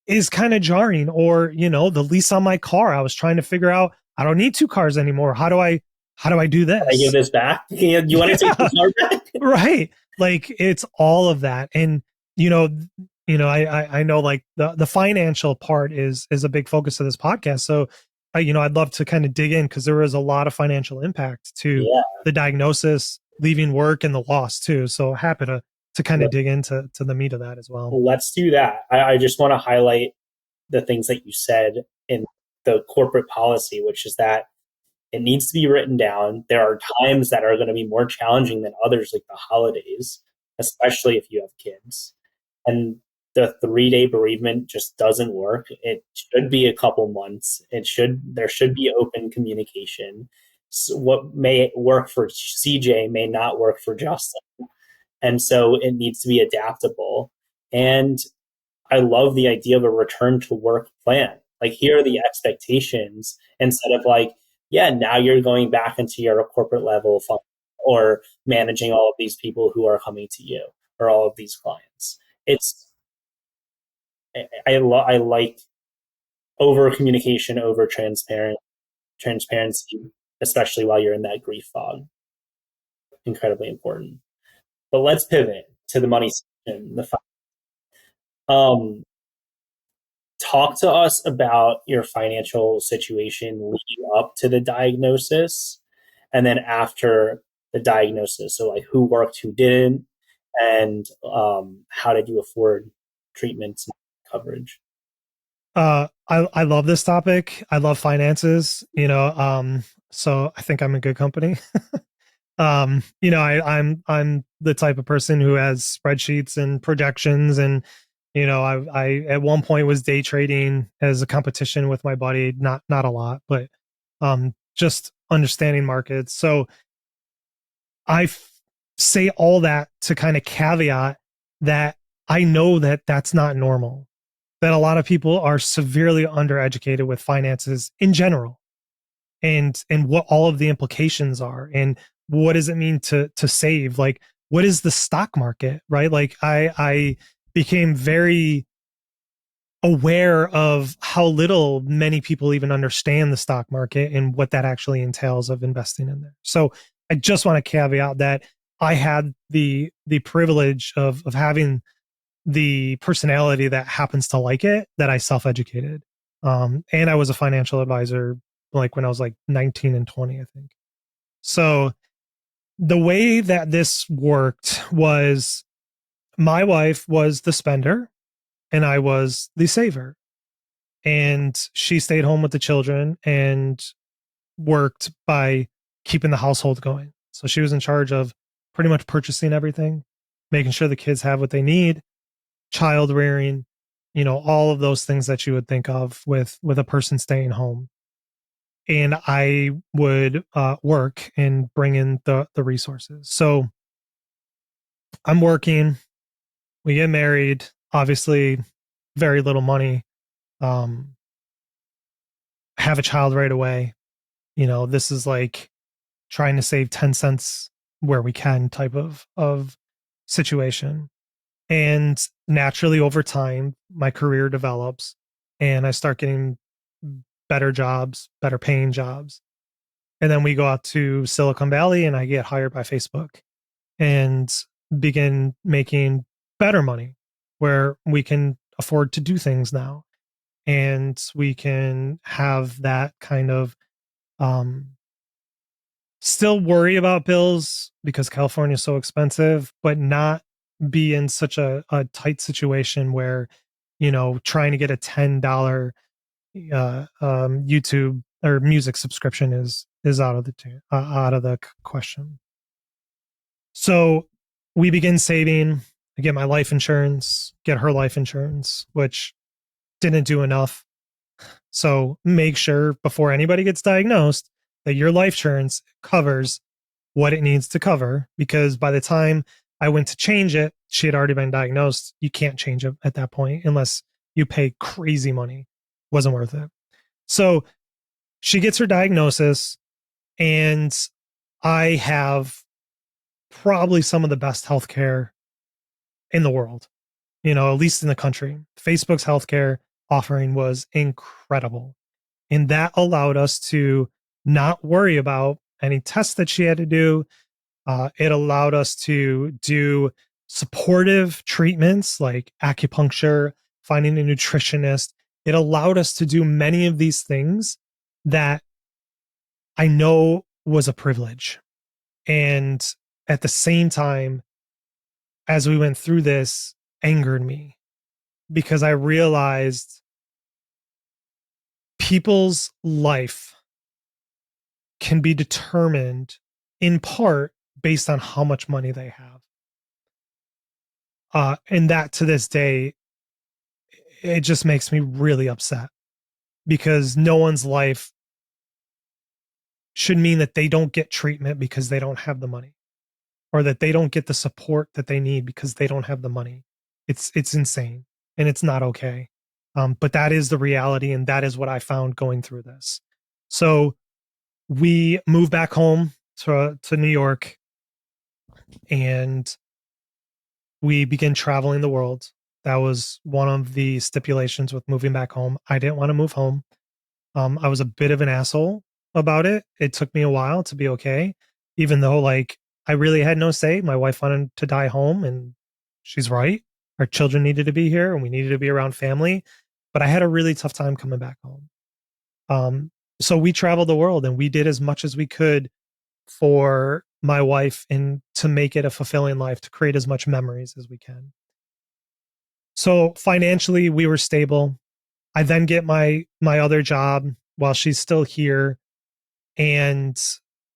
is kind of jarring. Or, the lease on my car, I was trying to figure out, I don't need two cars anymore. How do I do I give this? this back. You want to take the car back? Right. Like it's all of that. And, I know like the financial part is a big focus of this podcast. So, I'd love to kind of dig in because there was a lot of financial impact to Yeah. the diagnosis, leaving work, and the loss too. So happy to kind of dig into the meat of that as well. Let's do that. I just want to highlight the things that you said in the corporate policy, which is that it needs to be written down. There are times that are going to be more challenging than others, like the holidays, especially if you have kids. And the 3-day bereavement just doesn't work. It should be a couple months. There should be open communication. So what may work for CJ may not work for Justin. And so it needs to be adaptable. And I love the idea of a return to work plan. Like, here are the expectations instead of like, yeah, now you're going back into your corporate level or managing all of these people who are coming to you or all of these clients. It's, I like over communication, over transparency, especially while you're in that grief fog. Incredibly important. But let's pivot to the money section. Um, talk to us about your financial situation leading up to the diagnosis and then after the diagnosis. So, like, who worked, who didn't, and how did you afford treatments and coverage? I love this topic. I love finances, so I think I'm in good company. I'm the type of person who has spreadsheets and projections, and I at one point was day trading as a competition with my buddy. Not a lot, but just understanding markets. So say all that to kind of caveat that I know that that's not normal. That a lot of people are severely undereducated with finances in general, and what all of the implications are, and what does it mean to save. Like, what is the stock market, right? Like I became very aware of how little many people even understand the stock market and what that actually entails of investing in there. So I just want to caveat that I had the privilege of having the personality that happens to like it, that I self-educated. And I was a financial advisor like when I was like 19 and 20, I think. So the way that this worked was my wife was the spender and I was the saver. And she stayed home with the children and worked by keeping the household going. So she was in charge of pretty much purchasing everything, making sure the kids have what they need, child rearing, all of those things that you would think of with a person staying home. And I would work and bring in the resources. So I'm working. We get married. Obviously, very little money. Um, have a child right away. This is like trying to save 10 cents where we can type of situation. And naturally over time, my career develops and I start getting better jobs, better paying jobs. And then we go out to Silicon Valley and I get hired by Facebook and begin making better money where we can afford to do things now. And we can have that kind of um, still worry about bills because California is so expensive, but not be in such a tight situation where, trying to get a $10 YouTube or music subscription is out of out of the question. So we begin saving. I get my life insurance, get her life insurance, which didn't do enough. So make sure before anybody gets diagnosed that your life insurance covers what it needs to cover, because by the time I went to change it, she had already been diagnosed. You can't change it at that point unless you pay crazy money. Wasn't worth it. So she gets her diagnosis, and I have probably some of the best healthcare in the world, at least in the country. Facebook's healthcare offering was incredible. And that allowed us to not worry about any tests that she had to do. It allowed us to do supportive treatments like acupuncture, finding a nutritionist. It allowed us to do many of these things that I know was a privilege. And at the same time, as we went through this, angered me because I realized people's life can be determined in part based on how much money they have. And that to this day, it just makes me really upset because no one's life should mean that they don't get treatment because they don't have the money, or that they don't get the support that they need because they don't have the money. It's insane and it's not okay. But that is the reality, and that is what I found going through this. So we moved back home to New York, and we began traveling the world. That was one of the stipulations with moving back home. I didn't want to move home. I was a bit of an asshole about it. It took me a while to be okay, even though like I really had no say. My wife wanted to die home, and she's right. Our children needed to be here, and we needed to be around family. But I had a really tough time coming back home. Um, so we traveled the world, and we did as much as we could for my wife and to make it a fulfilling life, to create as much memories as we can. So financially, we were stable. I then get my other job while she's still here, and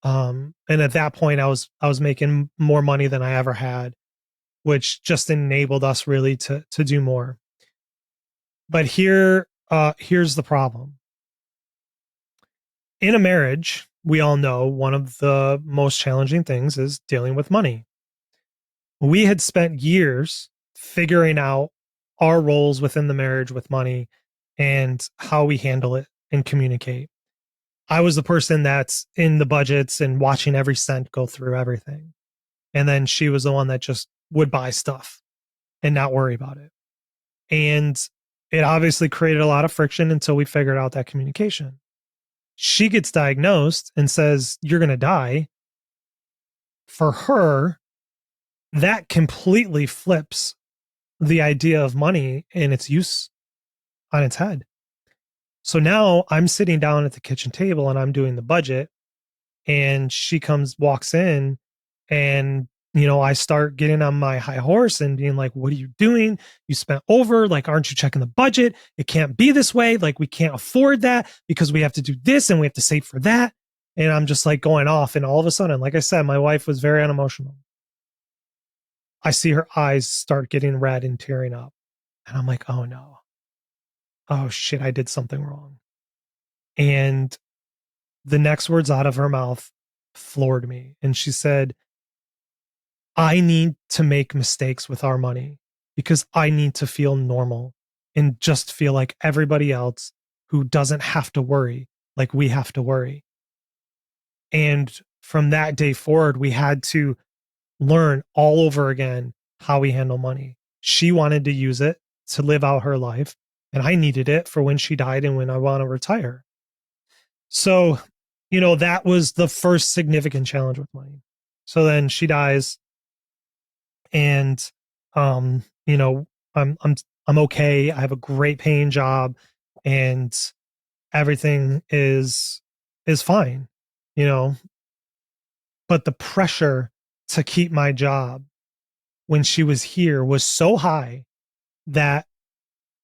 at that point I was making more money than I ever had, which just enabled us really to do more. But here's the problem. In a marriage, we all know one of the most challenging things is dealing with money. We had spent years figuring out our roles within the marriage with money and how we handle it and communicate. I was the person that's in the budgets and watching every cent go through everything. And then she was the one that just would buy stuff and not worry about it. And it obviously created a lot of friction until we figured out that communication. She gets diagnosed and says, "You're going to die." for her, that completely flips the idea of money and its use on its head. So now I'm sitting down at the kitchen table and I'm doing the budget, and she walks in, and I start getting on my high horse and being like, what are you doing? You spent over, like, aren't you checking the budget? It can't be this way. Like, we can't afford that because we have to do this and we have to save for that. And I'm just like going off, and all of a sudden, like I said, my wife was very unemotional. I see her eyes start getting red and tearing up, and I'm like, oh no, oh shit, I did something wrong. And the next words out of her mouth floored me. And she said, I need to make mistakes with our money because I need to feel normal and just feel like everybody else who doesn't have to worry like we have to worry. And from that day forward, we had to learn all over again how we handle money. She wanted to use it to live out her life, and I needed it for when she died and when I want to retire. So, that was the first significant challenge with money. So then she dies, and um, you know, I'm okay. I have a great paying job, and everything is fine, you know. But the pressure to keep my job when she was here was so high that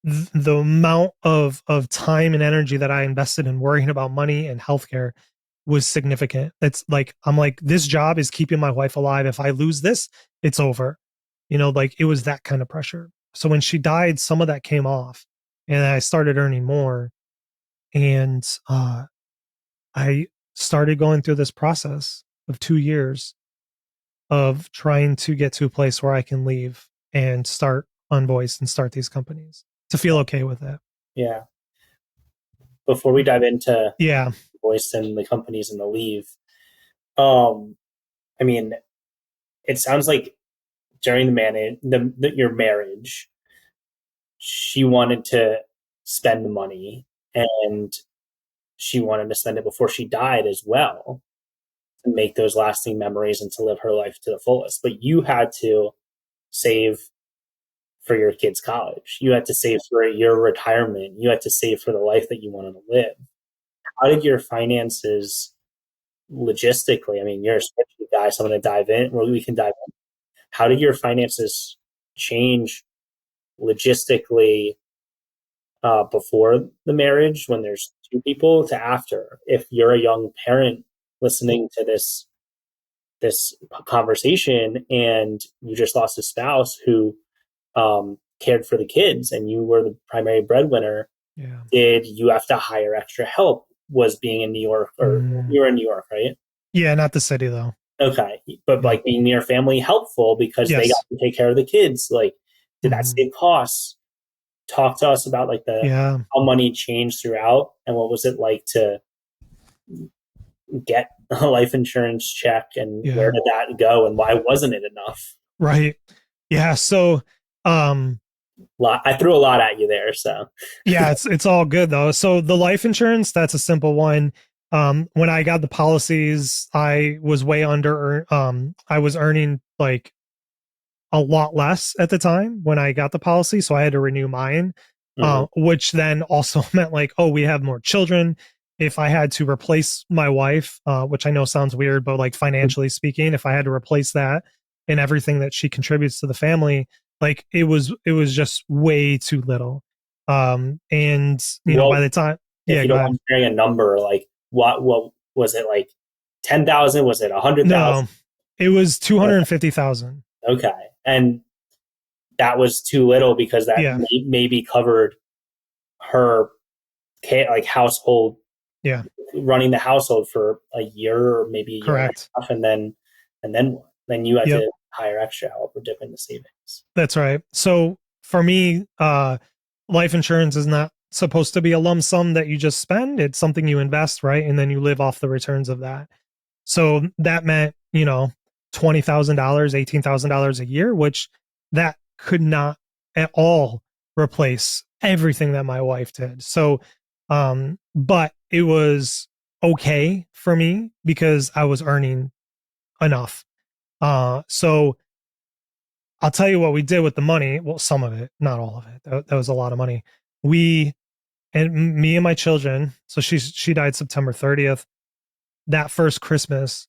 the amount of time and energy that I invested in worrying about money and healthcare was significant. It's like, I'm like, this job is keeping my wife alive. If I lose this, it's over. Like, it was that kind of pressure. So when she died, some of that came off, and I started earning more. And I started going through this process of 2 years of trying to get to a place where I can leave and start Unvoiced and start these companies to feel okay with it. Yeah. Before we dive into Yeah. Voice and the companies and the leave, I mean, it sounds like during your marriage, she wanted to spend the money, and she wanted to spend it before she died as well, to make those lasting memories and to live her life to the fullest. But you had to save for your kids' college. You had to save for your retirement. You had to save for the life that you wanted to live. How did your finances logistically? I mean, you're a spreadsheet guy, so I'm going to dive in. Well, we can dive in. How did your finances change logistically before the marriage, when there's two people, to after? If you're a young parent listening to this conversation and you just lost a spouse who cared for the kids and you were the primary breadwinner, Yeah. did you have to hire extra help? Was being in New York, or you're in New York, right? Yeah, not the city though. Okay. But like being near family helpful because they got to take care of the kids. Like, did that save costs? Talk to us about like how money changed throughout, and what was it like to get a life insurance check, and where did that go, and why wasn't it enough? Right. Yeah. So I threw a lot at you there. So yeah, it's all good though. So the life insurance, that's a simple one. When I got the policies, I was way under. I was earning like a lot less at the time when I got the policy, so I had to renew mine. Which then also meant like, oh, we have more children. If I had to replace my wife, which I know sounds weird, but like financially speaking, if I had to replace that and everything that she contributes to the family, like it was just way too little. And by the time, if you don't mind sharing a number, like what was it, like 10,000? Was it 100,000? No, it was 250,000. Okay, and that was too little because that maybe covered her like household, running the household for a year or maybe a year and a half, and then you had to hire extra help or dip into savings. That's right. So for me, life insurance is not supposed to be a lump sum that you just spend. It's something you invest, right? And then you live off the returns of that. So that meant, $20,000, $18,000 a year, which that could not at all replace everything that my wife did. So, but it was okay for me because I was earning enough. So I'll tell you what we did with the money. Well, some of it, not all of it. That was a lot of money. We and me and my children. So she died September 30th. That first Christmas,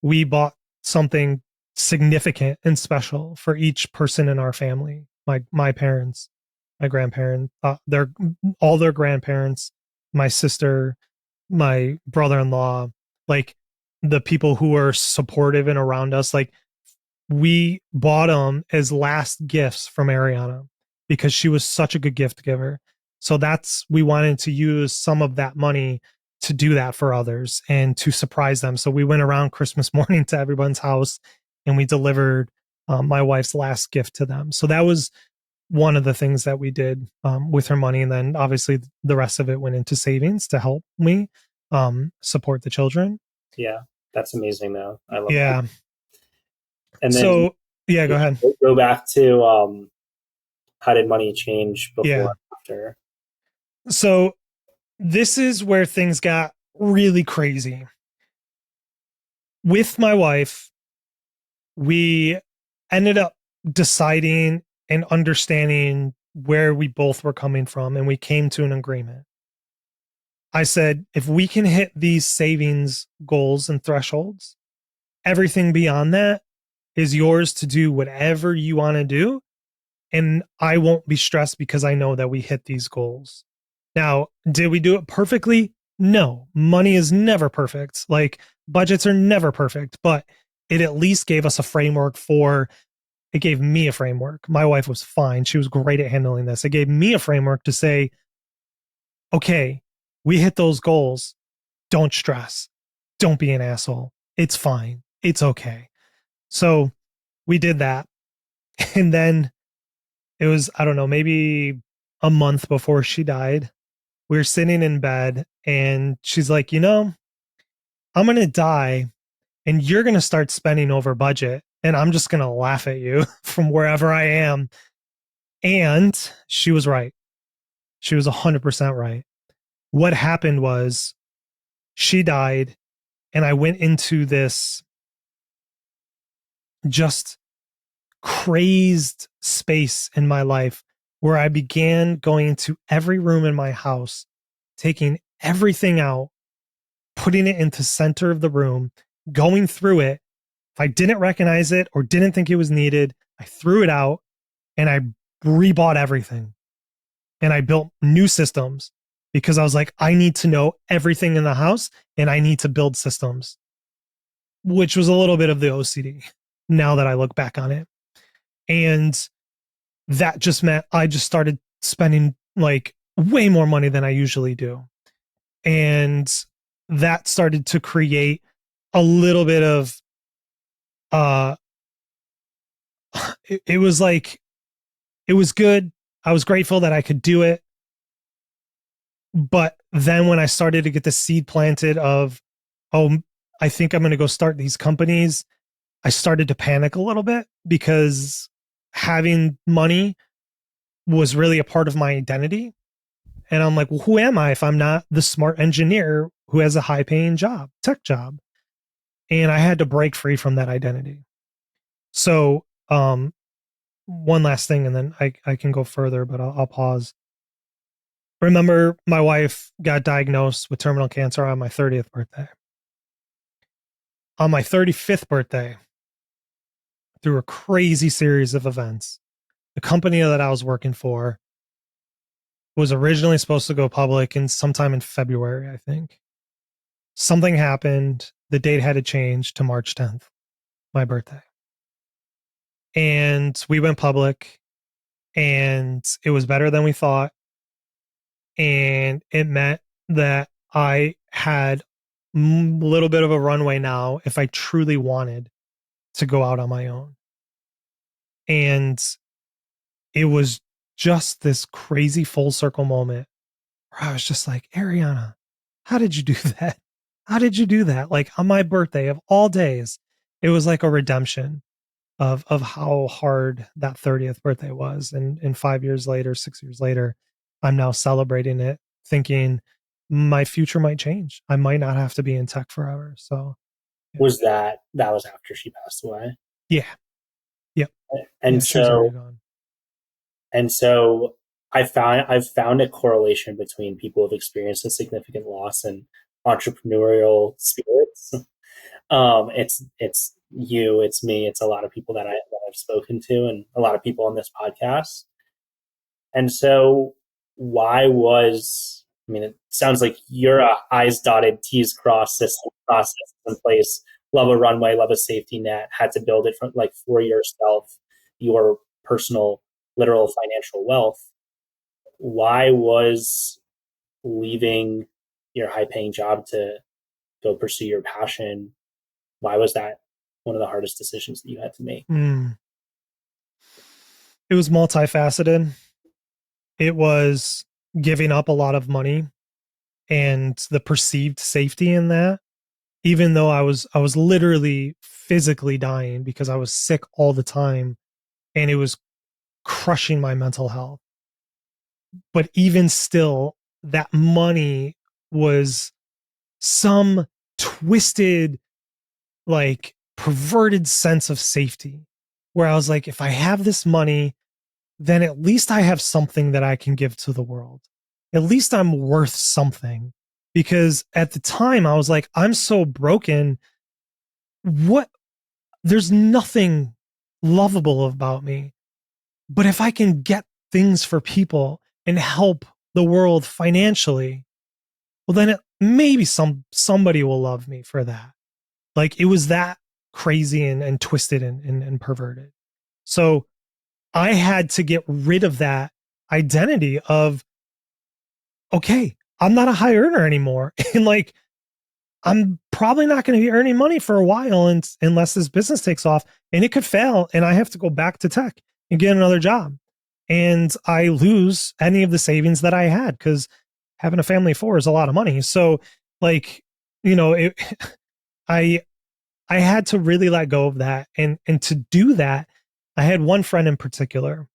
we bought something significant and special for each person in our family. My parents, my grandparents, their all their grandparents, my sister, my brother-in-law, like the people who were supportive and around us. Like we bought them as last gifts from Ariana because she was such a good gift giver. So that's, we wanted to use some of that money to do that for others and to surprise them. So we went around Christmas morning to everyone's house and we delivered my wife's last gift to them. So that was one of the things that we did with her money. And then obviously the rest of it went into savings to help me support the children. Yeah, that's amazing though. I love that. Yeah. And then So, yeah, go ahead. go back to how did money change before Yeah. and after? So this is where things got really crazy. With my wife, we ended up deciding and understanding where we both were coming from, and we came to an agreement. I said, if we can hit these savings goals and thresholds, everything beyond that is yours to do whatever you want to do. And I won't be stressed because I know that we hit these goals. Now, did we do it perfectly? No. Money is never perfect. Like budgets are never perfect, but it at least gave us a framework for, it gave me a framework. My wife was fine. She was great at handling this. It gave me a framework to say, okay, we hit those goals. Don't stress. Don't be an asshole. It's fine. It's okay. So we did that. And then it was, I don't know, maybe a month before she died. We were sitting in bed and she's like, I'm going to die and you're going to start spending over budget. And I'm just going to laugh at you from wherever I am. And she was right. She was 100% right. What happened was she died and I went into this just crazed space in my life where I began going to every room in my house, taking everything out, putting it into center of the room, going through it. If I didn't recognize it or didn't think it was needed, I threw it out and I rebought everything. And I built new systems because I was like, I need to know everything in the house and I need to build systems, which was a little bit of the OCD now that I look back on it. And that just meant I just started spending like way more money than I usually do. And that started to create a little bit of uh it was like it was good. I was grateful that I could do it. But then when I started to get the seed planted of, oh, I think I'm going to go start these companies, I started to panic a little bit because having money was really a part of my identity. And I'm like, well, who am I if I'm not the smart engineer who has a high paying job, tech job? And I had to break free from that identity. So, one last thing, and then I can go further, but I'll pause. Remember, my wife got diagnosed with terminal cancer on my 30th birthday. On my 35th birthday, through a crazy series of events, the company that I was working for was originally supposed to go public in sometime in February, I think. Something happened. The date had to change to March 10th, my birthday. And we went public and it was better than we thought. And it meant that I had a little bit of a runway now if I truly wanted to go out on my own. And it was just this crazy full circle moment where I was just like, Ariana, how did you do that? How did you do that? Like on my birthday of all days, it was like a redemption of how hard that 30th birthday was. And 5 years later, 6 years later, I'm now celebrating it, thinking my future might change. I might not have to be in tech forever. So yeah. Was that was after she passed away? Yeah. Yep. And Yeah. She was already so gone. and so I've found a correlation between people who've experienced a significant loss and entrepreneurial spirits. It's you, it's me, it's a lot of people that I've spoken to, and a lot of people on this podcast. And so, why was I mean, it sounds like you're a I's dotted, T's crossed system process in place. Love a runway, love a safety net. Had to build it from like for yourself, your personal, literal financial wealth. Why was leaving your high paying job to go pursue your passion? Why was that one of the hardest decisions that you had to make? Mm. It was multifaceted. It was giving up a lot of money and the perceived safety in that, even though I was literally physically dying because I was sick all the time and it was crushing my mental health. But even still, that money was some twisted, like perverted sense of safety where I was like, if I have this money, then at least I have something that I can give to the world. At least I'm worth something. Because at the time I was like, I'm so broken. What? There's nothing lovable about me. But if I can get things for people and help the world financially, well, then maybe somebody will love me for that. Like it was that crazy and twisted and perverted. So I had to get rid of that identity of, okay, I'm not a high earner anymore. And like, I'm probably not going to be earning money for a while unless this business takes off and it could fail. And I have to go back to tech and get another job. And I lose any of the savings that I had because having a family of four is a lot of money. So like, it, I, I had to really let go of that. And to do that, I had one friend in particular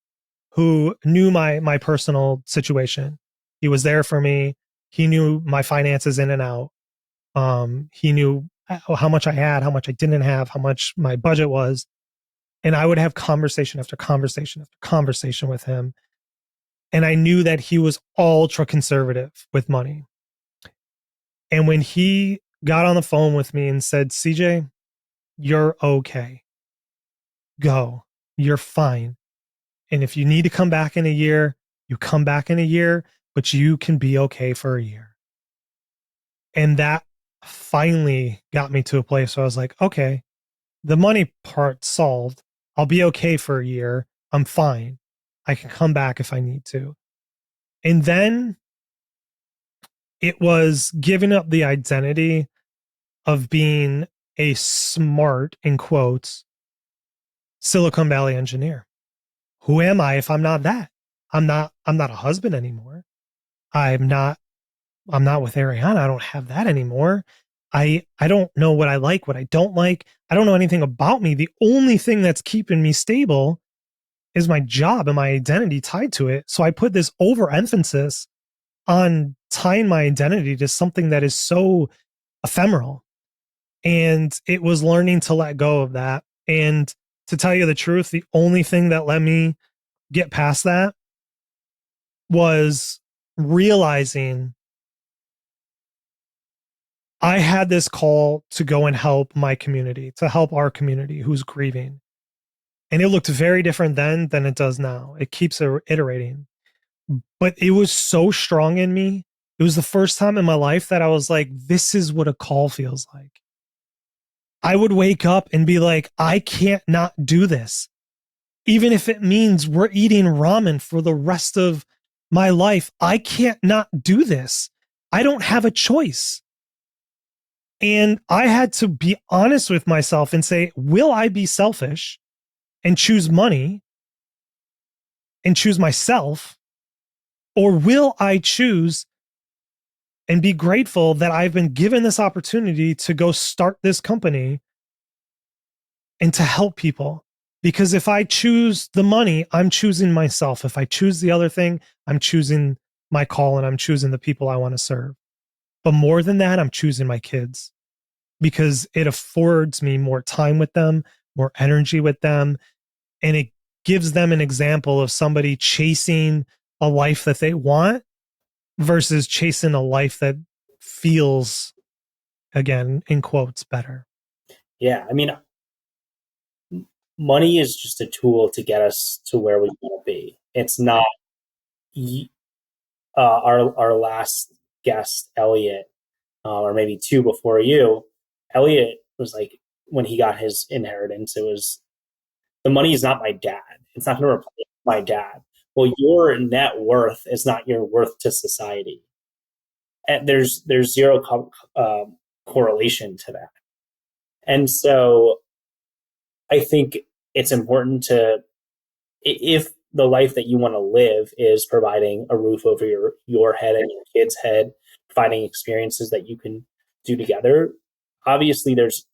who knew my personal situation. He was there for me. He knew my finances in and out. He knew how much I had, how much I didn't have, how much my budget was. And I would have conversation after conversation after conversation with him. And I knew that he was ultra conservative with money. And when he got on the phone with me and said, CJ, you're okay. Go. You're fine. And if you need to come back in a year, you come back in a year, but you can be okay for a year. And that finally got me to a place where I was like, okay, the money part solved. I'll be okay for a year. I'm fine. I can come back if I need to. And then it was giving up the identity of being a smart, in quotes, Silicon Valley engineer. Who am I if I'm not that? I'm not a husband anymore. I'm not I'm not with Ariana. I don't have that anymore. I don't know what I like, what I don't like. I don't know anything about me. The only thing that's keeping me stable is my job and my identity tied to it. So I put this overemphasis on tying my identity to something that is so ephemeral. And it was learning to let go of that. And to tell you the truth, the only thing that let me get past that was realizing I had this call to go and help my community, to help our community who's grieving. And it looked very different then than it does now. It keeps iterating. But it was so strong in me. It was the first time in my life that I was like, this is what a call feels like. I would wake up and be like, I can't not do this. Even if it means we're eating ramen for the rest of my life, I can't not do this. I don't have a choice. And I had to be honest with myself and say, will I be selfish and choose money and choose myself? Or will I choose and be grateful that I've been given this opportunity to go start this company and to help people? Because if I choose the money, I'm choosing myself. If I choose the other thing, I'm choosing my call and I'm choosing the people I want to serve. But more than that, I'm choosing my kids because it affords me more time with them, more energy with them. And it gives them an example of somebody chasing a life that they want versus chasing a life that feels, again, in quotes, better. Yeah, I mean, money is just a tool to get us to where we want to be. It's not. Our last guest, Elliot, or maybe two before you, Elliot was like, when he got his inheritance, it was, the money is not my dad. It's not going to replace my dad. Well, your net worth is not your worth to society. And there's zero correlation to that. And so I think it's important to, if the life that you want to live is providing a roof over your head and your kid's head, providing experiences that you can do together, obviously there's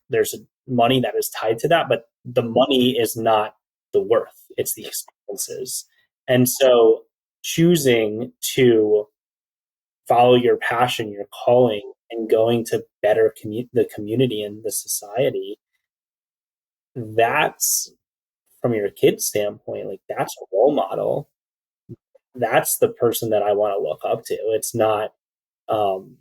money that is tied to that, but the money is not the worth, it's the experiences. And so choosing to follow your passion, your calling, and going to better the community and the society, that's, from your kid's standpoint, like, that's a role model. That's the person that I want to look up to. It's not um,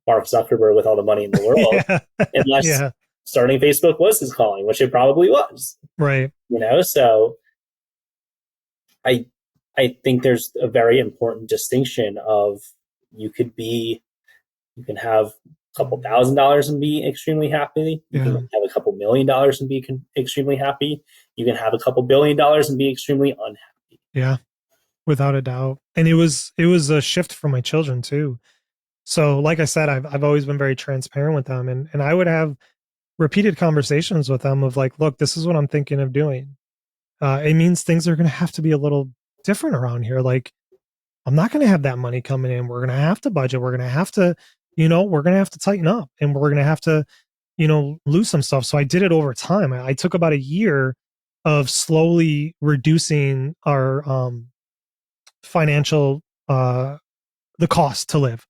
Mark Zuckerberg with all the money in the world, Yeah. unless Yeah. starting Facebook was his calling, which it probably was. Right. So I I think there's a very important distinction of, you could be, you can have a couple $1,000s and be extremely happy. You can Yeah. have a couple $1,000,000 and be extremely happy. You can have a couple $1,000,000,000 and be extremely unhappy. Yeah. Without a doubt. And it was a shift for my children too. So like I said, I've always been very transparent with them, and I would have repeated conversations with them of like, look, this is what I'm thinking of doing. It means things are going to have to be a little different around here. Like, I'm not going to have that money coming in. We're going to have to budget. We're going to have to, we're going to have to tighten up, and we're going to have to, lose some stuff. So I did it over time. I took about a year of slowly reducing our financial, the cost to live.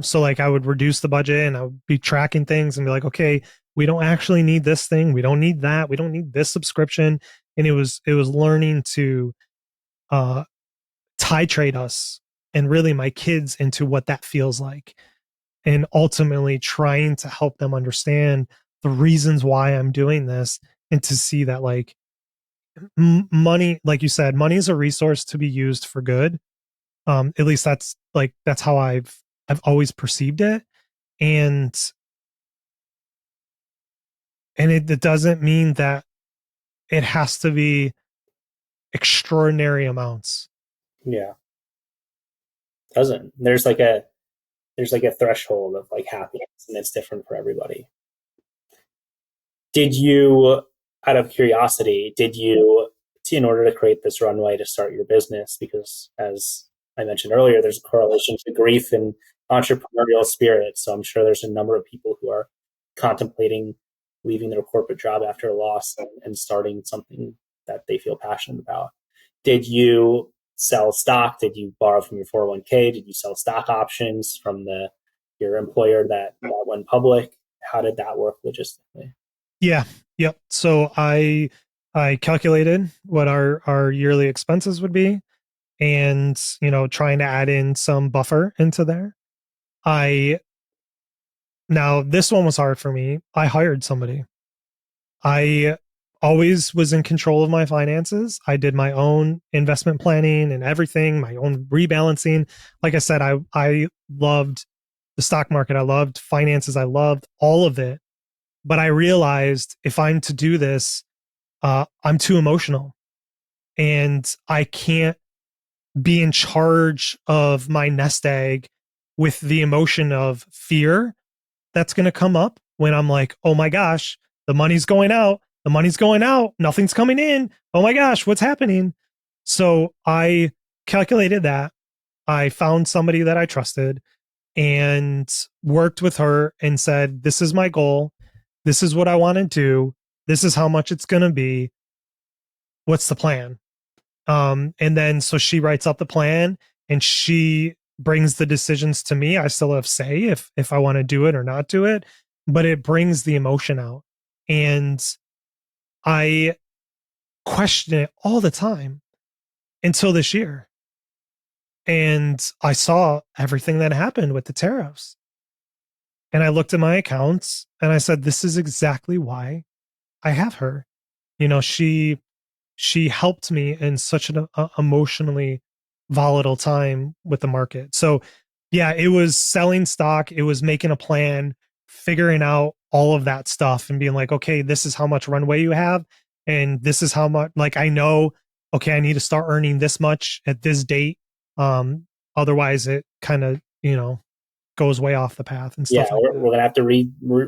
So like I would reduce the budget, and I would be tracking things and be like, okay, we don't actually need this thing. We don't need that. We don't need this subscription. And it was learning to uh titrate us, and really my kids, into what that feels like, and ultimately trying to help them understand the reasons why I'm doing this, and to see that, like, money, like you said, money is a resource to be used for good. At least that's how I've always perceived it. And and it doesn't mean that it has to be extraordinary amounts. Yeah, doesn't. There's like a threshold of like happiness, and it's different for everybody. Did you, out of curiosity, in order to create this runway to start your business, because as I mentioned earlier, there's a correlation to grief and entrepreneurial spirit. So I'm sure there's a number of people who are contemplating leaving their corporate job after a loss, and starting something that they feel passionate about. Did you sell stock? Did you borrow from your 401k? Did you sell stock options from your employer that went public? How did that work logistically? Yeah. Yep. So I calculated what our yearly expenses would be, and trying to add in some buffer into there. I Now this one was hard for me. I hired somebody. I always was in control of my finances. I did my own investment planning and everything, my own rebalancing. Like I said, I loved the stock market. I loved finances. I loved all of it. But I realized, if I'm to do this, I'm too emotional, and I can't be in charge of my nest egg with the emotion of fear that's going to come up when I'm like, oh my gosh, the money's going out. The money's going out. Nothing's coming in. Oh my gosh, what's happening? So I calculated that. I found somebody that I trusted, and worked with her and said, this is my goal. This is what I want to do. This is how much it's going to be. What's the plan? And then so she writes up the plan, and she brings the decisions to me. I still have say if I want to do it or not do it, but it brings the emotion out. And I questioned it all the time until this year. And I saw everything that happened with the tariffs. And I looked at my accounts and I said, this is exactly why I have her. You know, she helped me in such an emotionally volatile time with the market. So, yeah, it was selling stock, it was making a plan, figuring out all of that stuff and being like, okay, this is how much runway you have. And this is how much, like, I know, okay, I need to start earning this much at this date. Um, Otherwise, it kind of, goes way off the path and Yeah, stuff like we're that. gonna have to redraw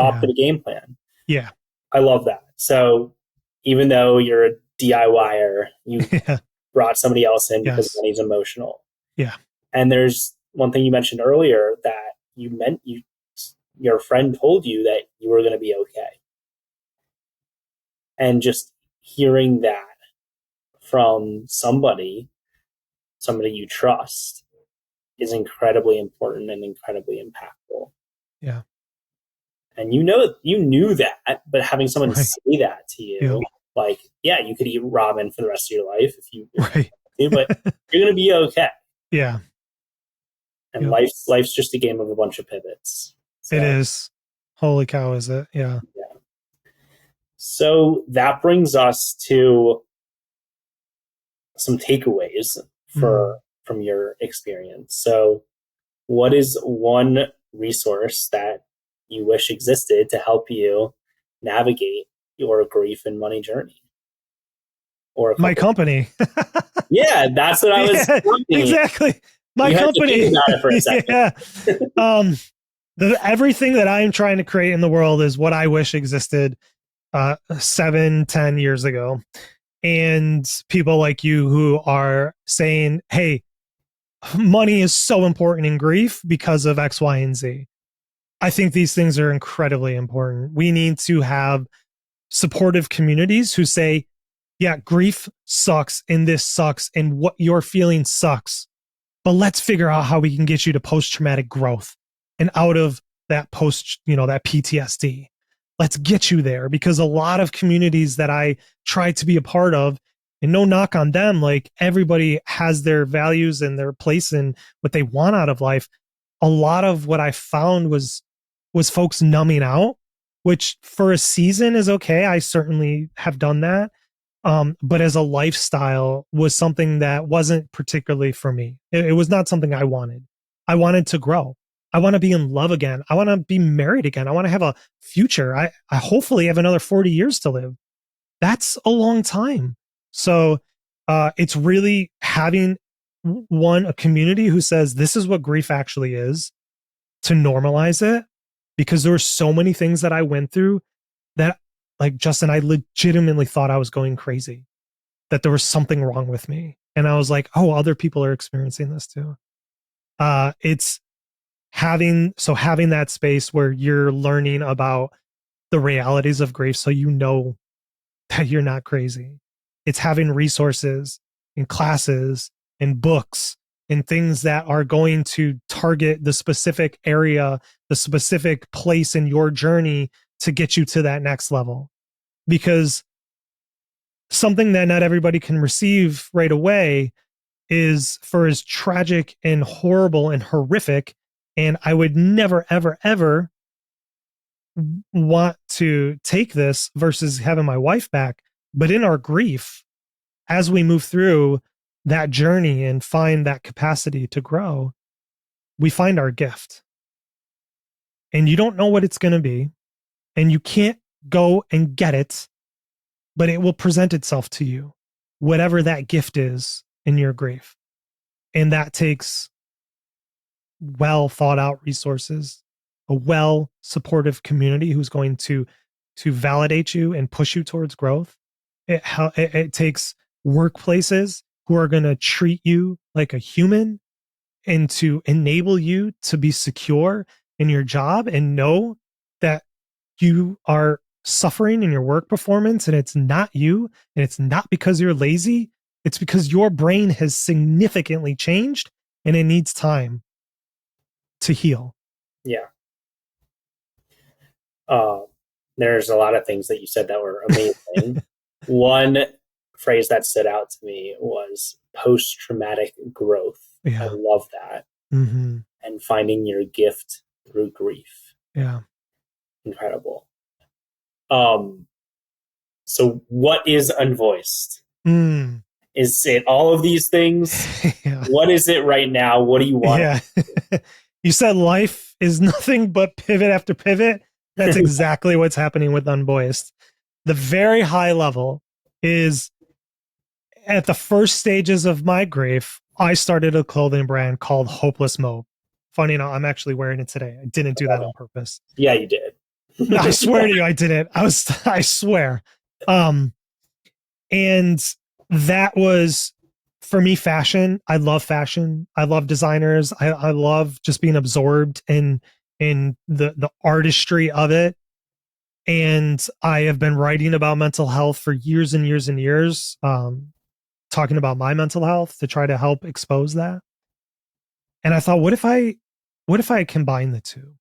up Yeah. the game plan. Yeah. I love that. So even though you're a DIYer, you Yeah. brought somebody else in because Yes. money's emotional. Yeah. And there's one thing you mentioned earlier that your friend told you that you were going to be okay. And just hearing that from somebody you trust, is incredibly important and incredibly impactful. Yeah. And you knew that, but having someone Right. say that to Yeah. you, like, yeah, you could eat ramen for the rest of your life if you Right. do, but you're going to be okay. Yeah. And Yep. life's just a game of a bunch of pivots. It So, is. Holy cow, is it? Yeah. yeah. So that brings us to some takeaways Mm. from your experience. So, what is one resource that you wish existed to help you navigate your grief and money journey? Or a My couple. company. Yeah, that's what I was Yeah, thinking. exactly. My You had to think company. about it for a second. Yeah. Um, Everything that I am trying to create in the world is what I wish existed 7-10 years ago. And people like you who are saying, hey, money is so important in grief because of X, Y, and Z. I think these things are incredibly important. We need to have supportive communities who say, yeah, grief sucks and this sucks and what you're feeling sucks. But let's figure out how we can get you to post traumatic growth and out of that that PTSD. Let's get you there, because a lot of communities that I try to be a part of, and no knock on them, like everybody has their values and their place and what they want out of life. A lot of what I found was folks numbing out, which for a season is okay. I certainly have done that. But as a lifestyle was something that wasn't particularly for me. It was not something I wanted. I wanted to grow. I want to be in love again. I want to be married again. I want to have a future. I hopefully have another 40 years to live. That's a long time. So it's really having a community who says this is what grief actually is, to normalize it, because there were so many things that I went through that, like, Justin, I legitimately thought I was going crazy, that there was something wrong with me. And I was like, oh, other people are experiencing this too. It's having that space where you're learning about the realities of grief so you know that you're not crazy. It's having resources and classes and books and things that are going to target the specific area, the specific place in your journey to get you to that next level. Because something that not everybody can receive right away is, for as tragic and horrible and horrific, and I would never, ever, ever want to take this versus having my wife back. But in our grief, as we move through that journey and find that capacity to grow, we find our gift. And you don't know what it's going to be, and you can't go and get it, but it will present itself to you, whatever that gift is in your grief. And that takes well thought out resources, a well supportive community who's going to validate you and push you towards growth. It takes workplaces who are going to treat you like a human and to enable you to be secure in your job and know that you are suffering in your work performance and it's not you, and it's not because you're lazy. It's because your brain has significantly changed and it needs time to heal. Yeah. Uh, there's a lot of things that you said that were amazing. One phrase that stood out to me was post traumatic growth. I Yeah. love that. Mm-hmm. And finding your gift through grief. Yeah. Incredible. Um, so what is Unvoiced? Mm. Is it all of these things? Yeah. What is it right now? What do you want? Yeah. You said life is nothing but pivot after pivot. That's exactly what's happening with Unvoiced. The very high level is at the first stages of my grief, I started a clothing brand called Hopeless Mope. Funny enough, I'm actually wearing it today. I didn't do that on purpose. Yeah, you did. I swear to you, I didn't. I swear. Um, and that was for me fashion. I love fashion. I love designers. I love just being absorbed in the artistry of it. And I have been writing about mental health for years and years and years, talking about my mental health to try to help expose that. And I thought, what if I combine the two?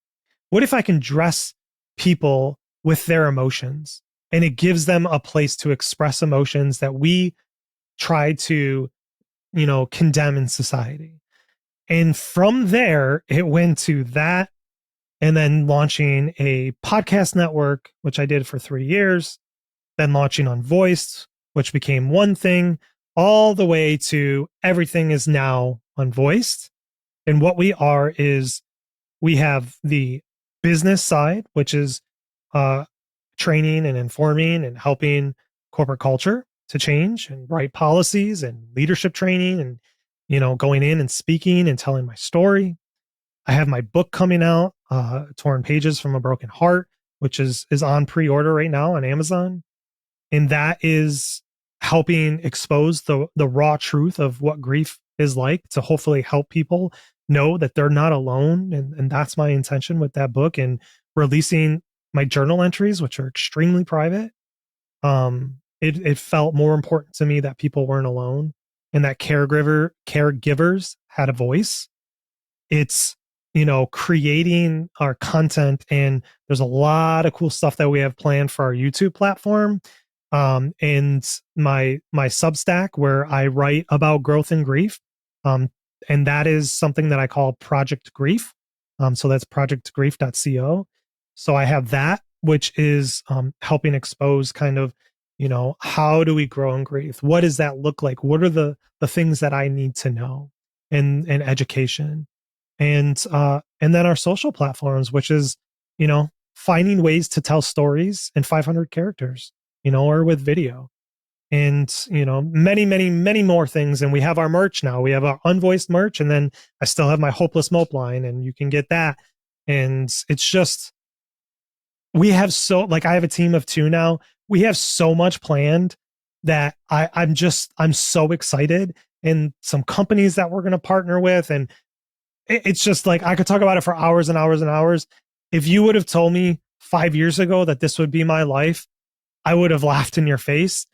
What if I can dress people with their emotions and it gives them a place to express emotions that we try to, condemn in society? And from there, it went to that and then launching a podcast network, which I did for 3 years, then launching Unvoiced, which became one thing, all the way to everything is now Unvoiced. And what we are is we have the business side, which is uh, training and informing and helping corporate culture to change and write policies and leadership training and, going in and speaking and telling my story. I have my book coming out, Torn Pages from a Broken Heart, which is on pre-order right now on Amazon. And that is helping expose the raw truth of what grief is like to hopefully help people know that they're not alone. And that's my intention with that book and releasing my journal entries, which are extremely private. It felt more important to me that people weren't alone and that caregivers had a voice. It's, creating our content, and there's a lot of cool stuff that we have planned for our YouTube platform. And my Substack where I write about growth and grief. And that is something that I call Project Grief. So that's projectgrief.co. So I have that, which is helping expose kind of, how do we grow in grief? What does that look like? What are the things that I need to know in education? And then our social platforms, which is, finding ways to tell stories in 500 characters, or with video, and many, many, many more things. And we have our merch now. We have our Unvoiced merch, and then I still have my Hopeless Mope line, and you can get that. And it's just, we have I have a team of two now. We have so much planned that I'm so excited, and some companies that we're going to partner with. And it's just like I could talk about it for hours and hours and hours. If you would have told me 5 years ago that this would be my life, I would have laughed in your face.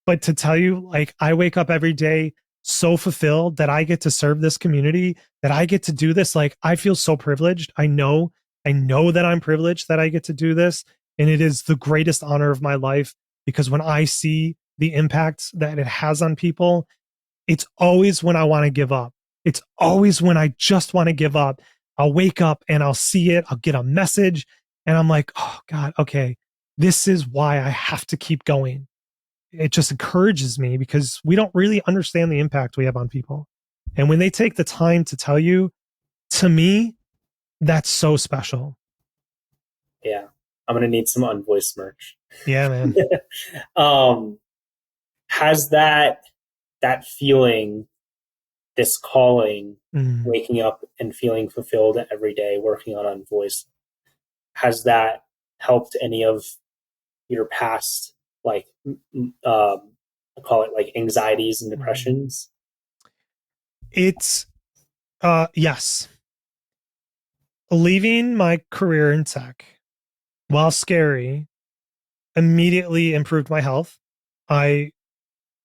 But to tell you, like, I wake up every day so fulfilled that I get to serve this community, that I get to do this. Like, I feel so privileged. I know that I'm privileged that I get to do this. And it is the greatest honor of my life, because when I see the impact that it has on people, it's always when I want to give up. It's always when I just want to give up. I'll wake up and I'll see it. I'll get a message and I'm like, oh God, okay, this is why I have to keep going. It just encourages me because we don't really understand the impact we have on people. And when they take the time to tell you, to me, that's so special. Yeah. I'm gonna need some Unvoiced merch. Yeah, man. um has that feeling, this calling, Mm. waking up and feeling fulfilled every day, working on Unvoiced, has that helped any of your past, like, I call it like anxieties and depressions? It's yes. Leaving my career in tech, while scary, immediately improved my health. I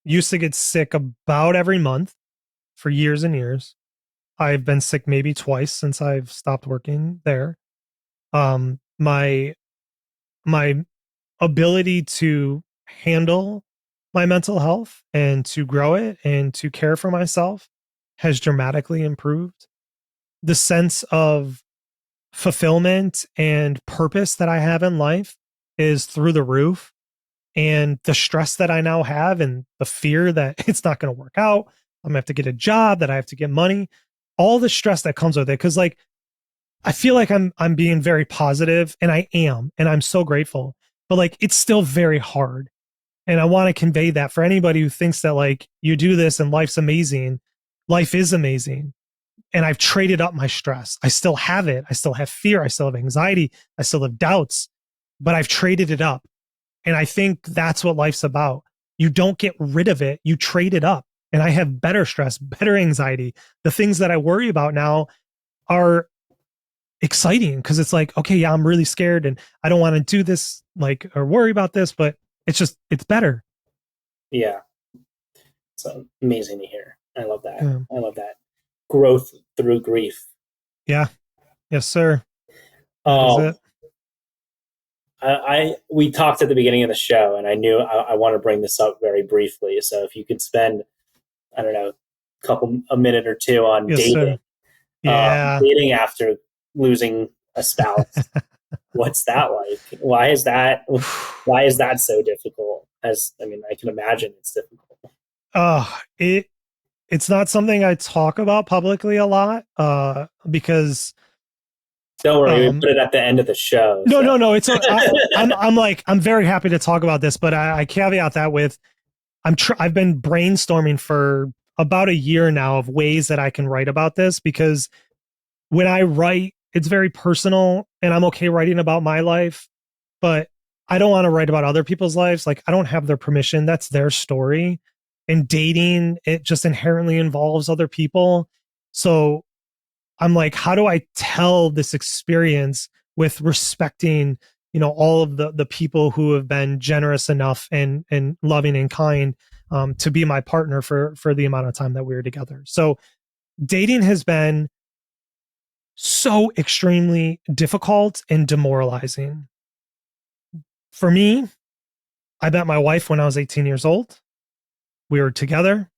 used to get sick about every month for years and years. I've been sick maybe twice since I've stopped working there. My my ability to handle my mental health and to grow it and to care for myself has dramatically improved. The sense of fulfillment and purpose that I have in life is through the roof. And the stress that I now have and the fear that it's not going to work out, I'm going to have to get a job, that I have to get money, all the stress that comes with it. Cause like, I feel like I'm being very positive, and I am, and I'm so grateful, but like, it's still very hard. And I want to convey that for anybody who thinks that like you do this and life's amazing. Life is amazing. And I've traded up my stress. I still have it. I still have fear. I still have anxiety. I still have doubts, but I've traded it up. And I think that's what life's about. You don't get rid of it. You trade it up. And I have better stress, better anxiety. The things that I worry about now are exciting because it's like, okay, yeah, I'm really scared and I don't want to do this, like, or worry about this, but it's better. Yeah. It's amazing to hear. I love that. Yeah. I love that. Growth through grief. Yeah. Yes, sir. That is Oh, it. we talked at the beginning of the show, and I knew I want to bring this up very briefly. So if you could spend, I don't know, a minute or two on Yes, sir. Yeah. dating after losing a spouse. What's that like? Why is that? Why is that so difficult? I can imagine it's difficult. It's not something I talk about publicly a lot, because Don't worry, we put it at the end of the show. No, so. no. It's I'm very happy to talk about this, but I caveat that with I've been brainstorming for about a year now of ways that I can write about this, because when I write, it's very personal, and I'm okay writing about my life, but I don't want to write about other people's lives. Like, I don't have their permission. That's their story. And dating, it just inherently involves other people. So I'm like, how do I tell this experience with respecting, all of the people who have been generous enough and loving and kind, to be my partner for the amount of time that we were together. So dating has been so extremely difficult and demoralizing. For me, I met my wife when I was 18 years old. We were together.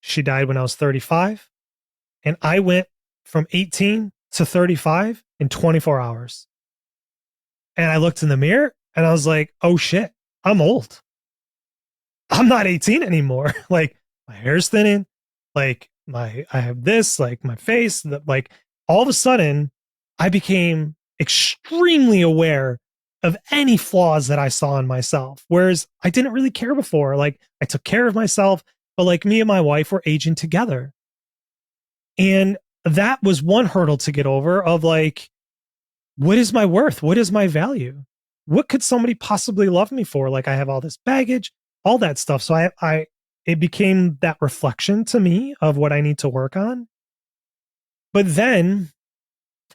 She died when I was 35. And I went from 18 to 35 in 24 hours. And I looked in the mirror and I was like, oh shit, I'm old. I'm not 18 anymore. Like, my hair's thinning. Like, I have this, like my face, like, all of a sudden I became extremely aware of any flaws that I saw in myself. Whereas I didn't really care before. Like, I took care of myself, but like, me and my wife were aging together. And that was one hurdle to get over, of like, what is my worth? What is my value? What could somebody possibly love me for? Like, I have all this baggage, all that stuff. So it became that reflection to me of what I need to work on. But then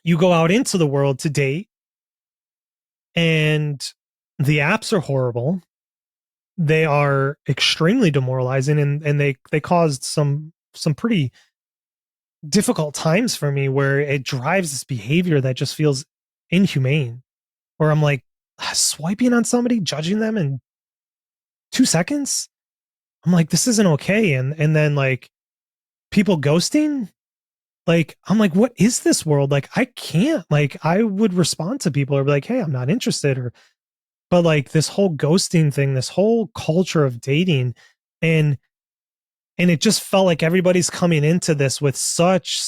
you go out into the world to date, and the apps are horrible. They are extremely demoralizing, and they caused some pretty difficult times for me, where it drives this behavior that just feels inhumane, where I'm like, swiping on somebody, judging them in 2 seconds. I'm like, this isn't okay. And then like, people ghosting, like, I'm like, what is this world? Like, I can't, like, I would respond to people or be like, hey, I'm not interested, but like, this whole ghosting thing, this whole culture of dating, and it just felt like everybody's coming into this with such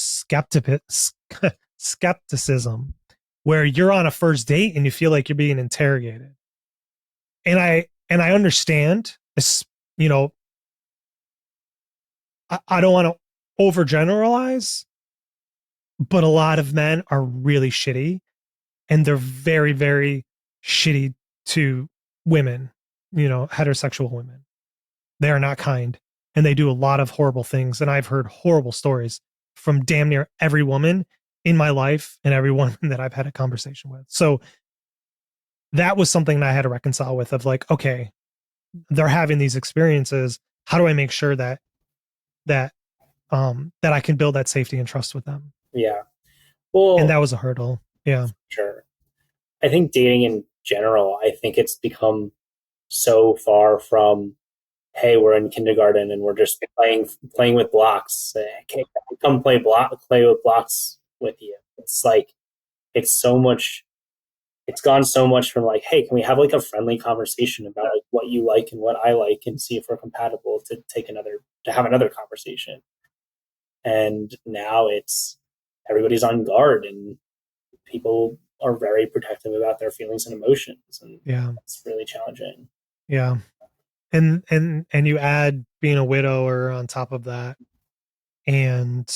skepticism, where you're on a first date and you feel like you're being interrogated. And I understand this, you know, I don't want to overgeneralize, but a lot of men are really shitty, and they're very, very shitty to women, heterosexual women. They are not kind, and they do a lot of horrible things. And I've heard horrible stories from damn near every woman in my life and every woman that I've had a conversation with. So that was something that I had to reconcile with, of like, okay, they're having these experiences. How do I make sure that that I can build that safety and trust with them? Yeah. And that Well, was a hurdle. Yeah. sure. I think dating in general, I think it's become so far from, hey, we're in kindergarten and we're just playing with blocks. Okay, come play with blocks with you. It's like it's so much. It's gone so much from like, hey, can we have like a friendly conversation about like what you like and what I like and see if we're compatible to have another conversation. And now it's everybody's on guard and people are very protective about their feelings and emotions, and Yeah. it's really challenging. Yeah. And you add being a widower on top of that. And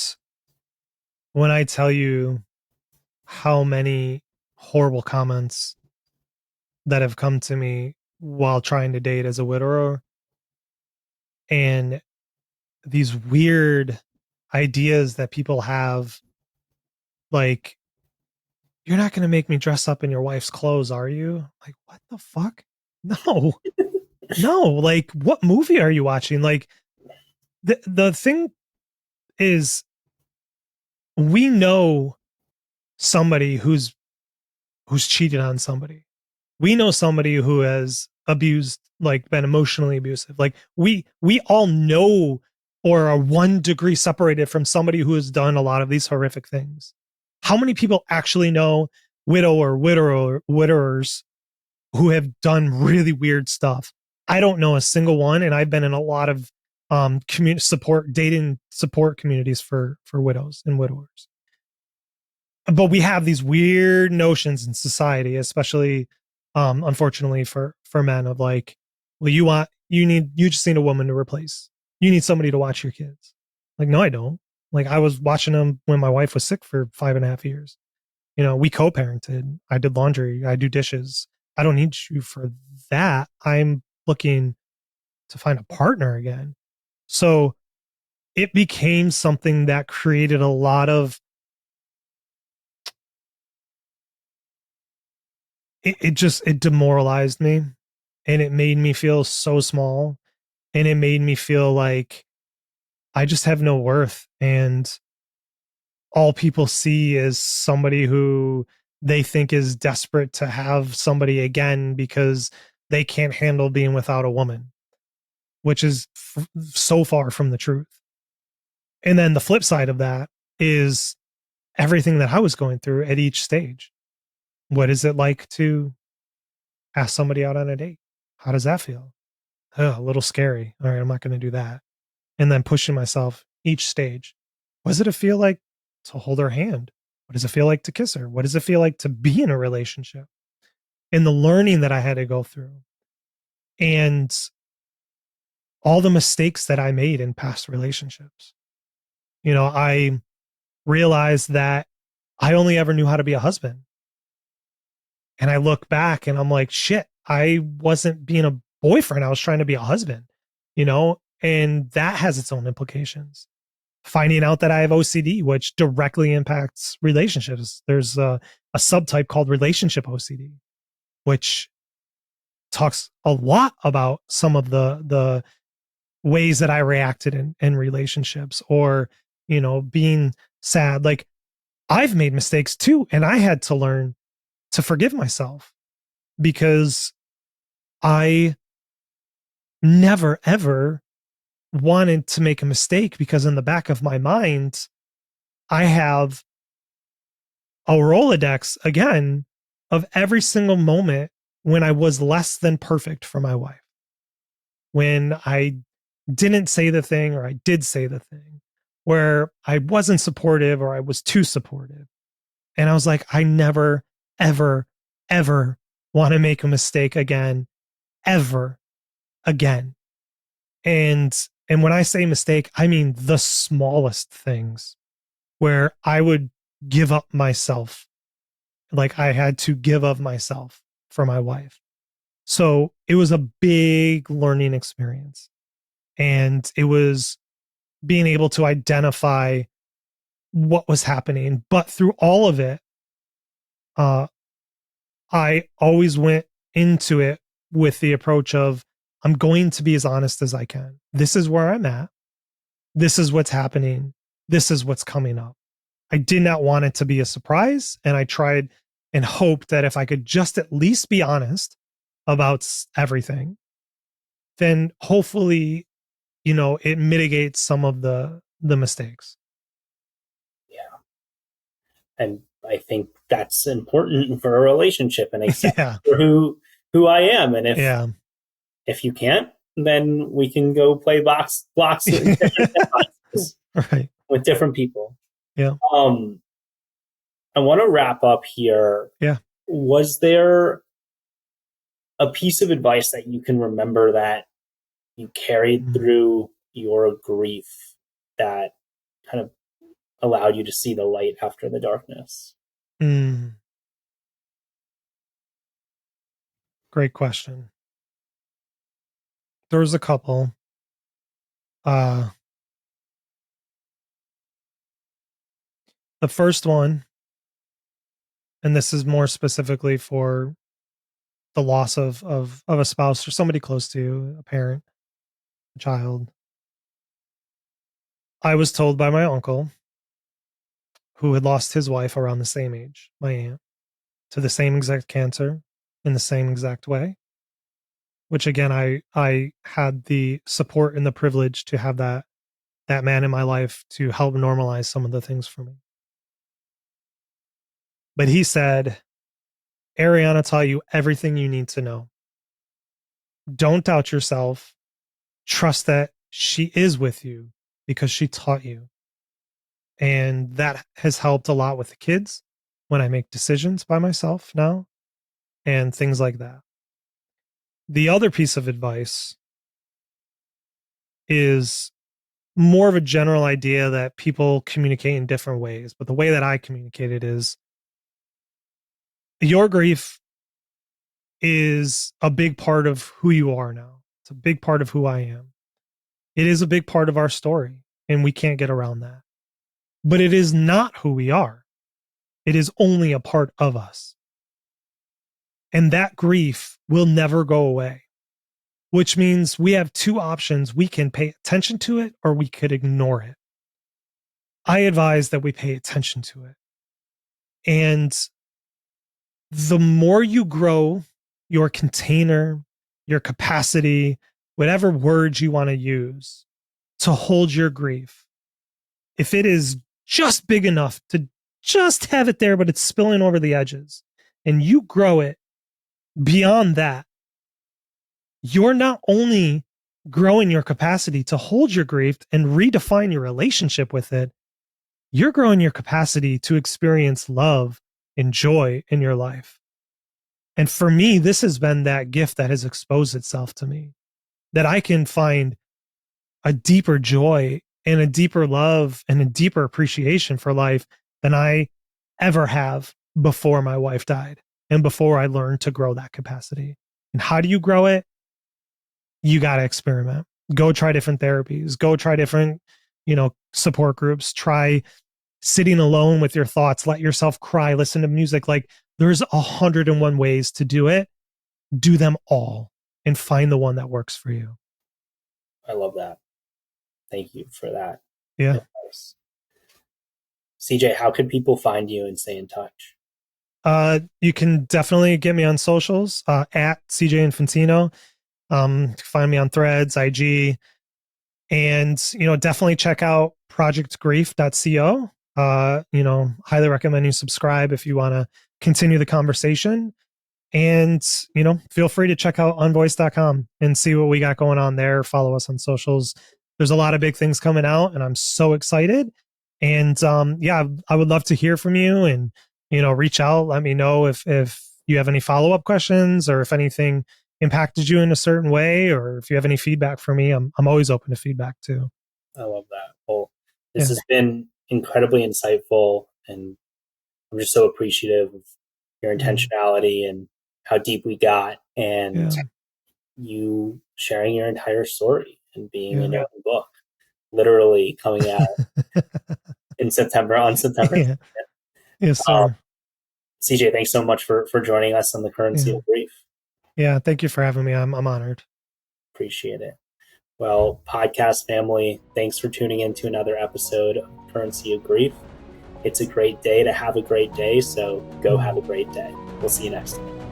when I tell you how many horrible comments that have come to me while trying to date as a widower, and these weird ideas that people have, like, you're not going to make me dress up in your wife's clothes, are you? Like, what the fuck? No. No, like, what movie are you watching? Like, the thing is, we know somebody who's cheated on somebody. We know somebody who has abused, like been emotionally abusive. Like we all know or are 1 degree separated from somebody who has done a lot of these horrific things. How many people actually know widowers who have done really weird stuff? I don't know a single one, and I've been in a lot of community support, dating support communities for widows and widowers. But we have these weird notions in society, especially unfortunately for men, of like, well, you just need a woman to replace. You need somebody to watch your kids. Like, no, I don't. Like, I was watching them when my wife was sick for 5.5 years. We co-parented. I did laundry. I do dishes. I don't need you for that. I'm looking to find a partner again. So it became something that created a lot of it demoralized me, and it made me feel so small, and it made me feel like I just have no worth, and all people see is somebody who they think is desperate to have somebody again because they can't handle being without a woman, which is so far from the truth. And then the flip side of that is everything that I was going through at each stage. What is it like to ask somebody out on a date? How does that feel? A little scary. All right, I'm not going to do that. And then pushing myself each stage. What does it feel like to hold her hand? What does it feel like to kiss her? What does it feel like to be in a relationship? And the learning that I had to go through, and all the mistakes that I made in past relationships. I realized that I only ever knew how to be a husband. And I look back and I'm like, shit, I wasn't being a boyfriend. I was trying to be a husband, and that has its own implications. Finding out that I have OCD, which directly impacts relationships. There's a subtype called relationship OCD, which talks a lot about some of the ways that I reacted in relationships, or, being sad. Like, I've made mistakes too, and I had to learn to forgive myself because I never ever wanted to make a mistake, because in the back of my mind, I have a Rolodex again of every single moment when I was less than perfect for my wife, when I didn't say the thing or I did say the thing, where I wasn't supportive or I was too supportive. And I was like, I never, ever, ever want to make a mistake again, ever again. And when I say mistake, I mean the smallest things, where I would give up myself. Like, I had to give of myself for my wife. So it was a big learning experience. And it was being able to identify what was happening. But through all of it, uh, I always went into it with the approach of, I'm going to be as honest as I can. This is where I'm at. This is what's happening. This is what's coming up. I did not want it to be a surprise. And I tried and hoped that if I could just at least be honest about everything, then hopefully, it mitigates some of the mistakes. Yeah. And I think that's important for a relationship, and accept Yeah. for who I am. And Yeah. if you can't, then we can go play blocks in different boxes Right. with different people. Yeah. I want to wrap up here. Yeah. Was there a piece of advice that you can remember that you carried Mm. through your grief that kind of allowed you to see the light after the darkness? Mm. Great question. There was a couple. Uh, the first one, and this is more specifically for the loss of a spouse or somebody close to you, a parent, a child. I was told by my uncle, who had lost his wife around the same age, my aunt, to the same exact cancer in the same exact way. Which again, I had the support and the privilege to have that man in my life to help normalize some of the things for me. But he said, Ariana taught you everything you need to know. Don't doubt yourself. Trust that she is with you because she taught you. And that has helped a lot with the kids when I make decisions by myself now and things like that. The other piece of advice is more of a general idea that people communicate in different ways. But the way that I communicate it is your grief is a big part of who you are now. It's a big part of who I am. It is a big part of our story, and we can't get around that. But it is not who we are. It is only a part of us. And that grief will never go away, which means we have two options. We can pay attention to it or we could ignore it. I advise that we pay attention to it. And the more you grow your container, your capacity, whatever words you want to use to hold your grief, if it is just big enough to just have it there, but it's spilling over the edges, and you grow it beyond that, you're not only growing your capacity to hold your grief and redefine your relationship with it, you're growing your capacity to experience love and joy in your life. And for me, this has been that gift that has exposed itself to me, that I can find a deeper joy and a deeper love and a deeper appreciation for life than I ever have before my wife died and before I learned to grow that capacity. And how do you grow it? You got to experiment. Go try different therapies, go try different, support groups, try sitting alone with your thoughts, let yourself cry, listen to music. Like there's 101 ways to do it. Do them all and find the one that works for you. I love that. Thank you for that Yeah. advice. CJ, how can people find you and stay in touch? You can definitely get me on socials at CJ Infantino. Find me on Threads, IG, and definitely check out projectgrief.co. Highly recommend you subscribe if you want to continue the conversation. And feel free to check out unvoiced.com and see what we got going on there. Follow us on socials. There's a lot of big things coming out, and I'm so excited. And I would love to hear from you, and reach out. Let me know if you have any follow-up questions or if anything impacted you in a certain way, or if you have any feedback for me. I'm always open to feedback too. I love that. Well, this has been incredibly insightful, and I'm just so appreciative of your intentionality and how deep we got, and you sharing your entire story and being in your own book, literally coming out on September 2nd. Yes, sir. CJ, thanks so much for joining us on the Currency of Grief. Yeah, thank you for having me. I'm honored. Appreciate it. Well, podcast family, thanks for tuning in to another episode of Currency of Grief. it's a great day to have a great day. So go have a great day. We'll see you next time.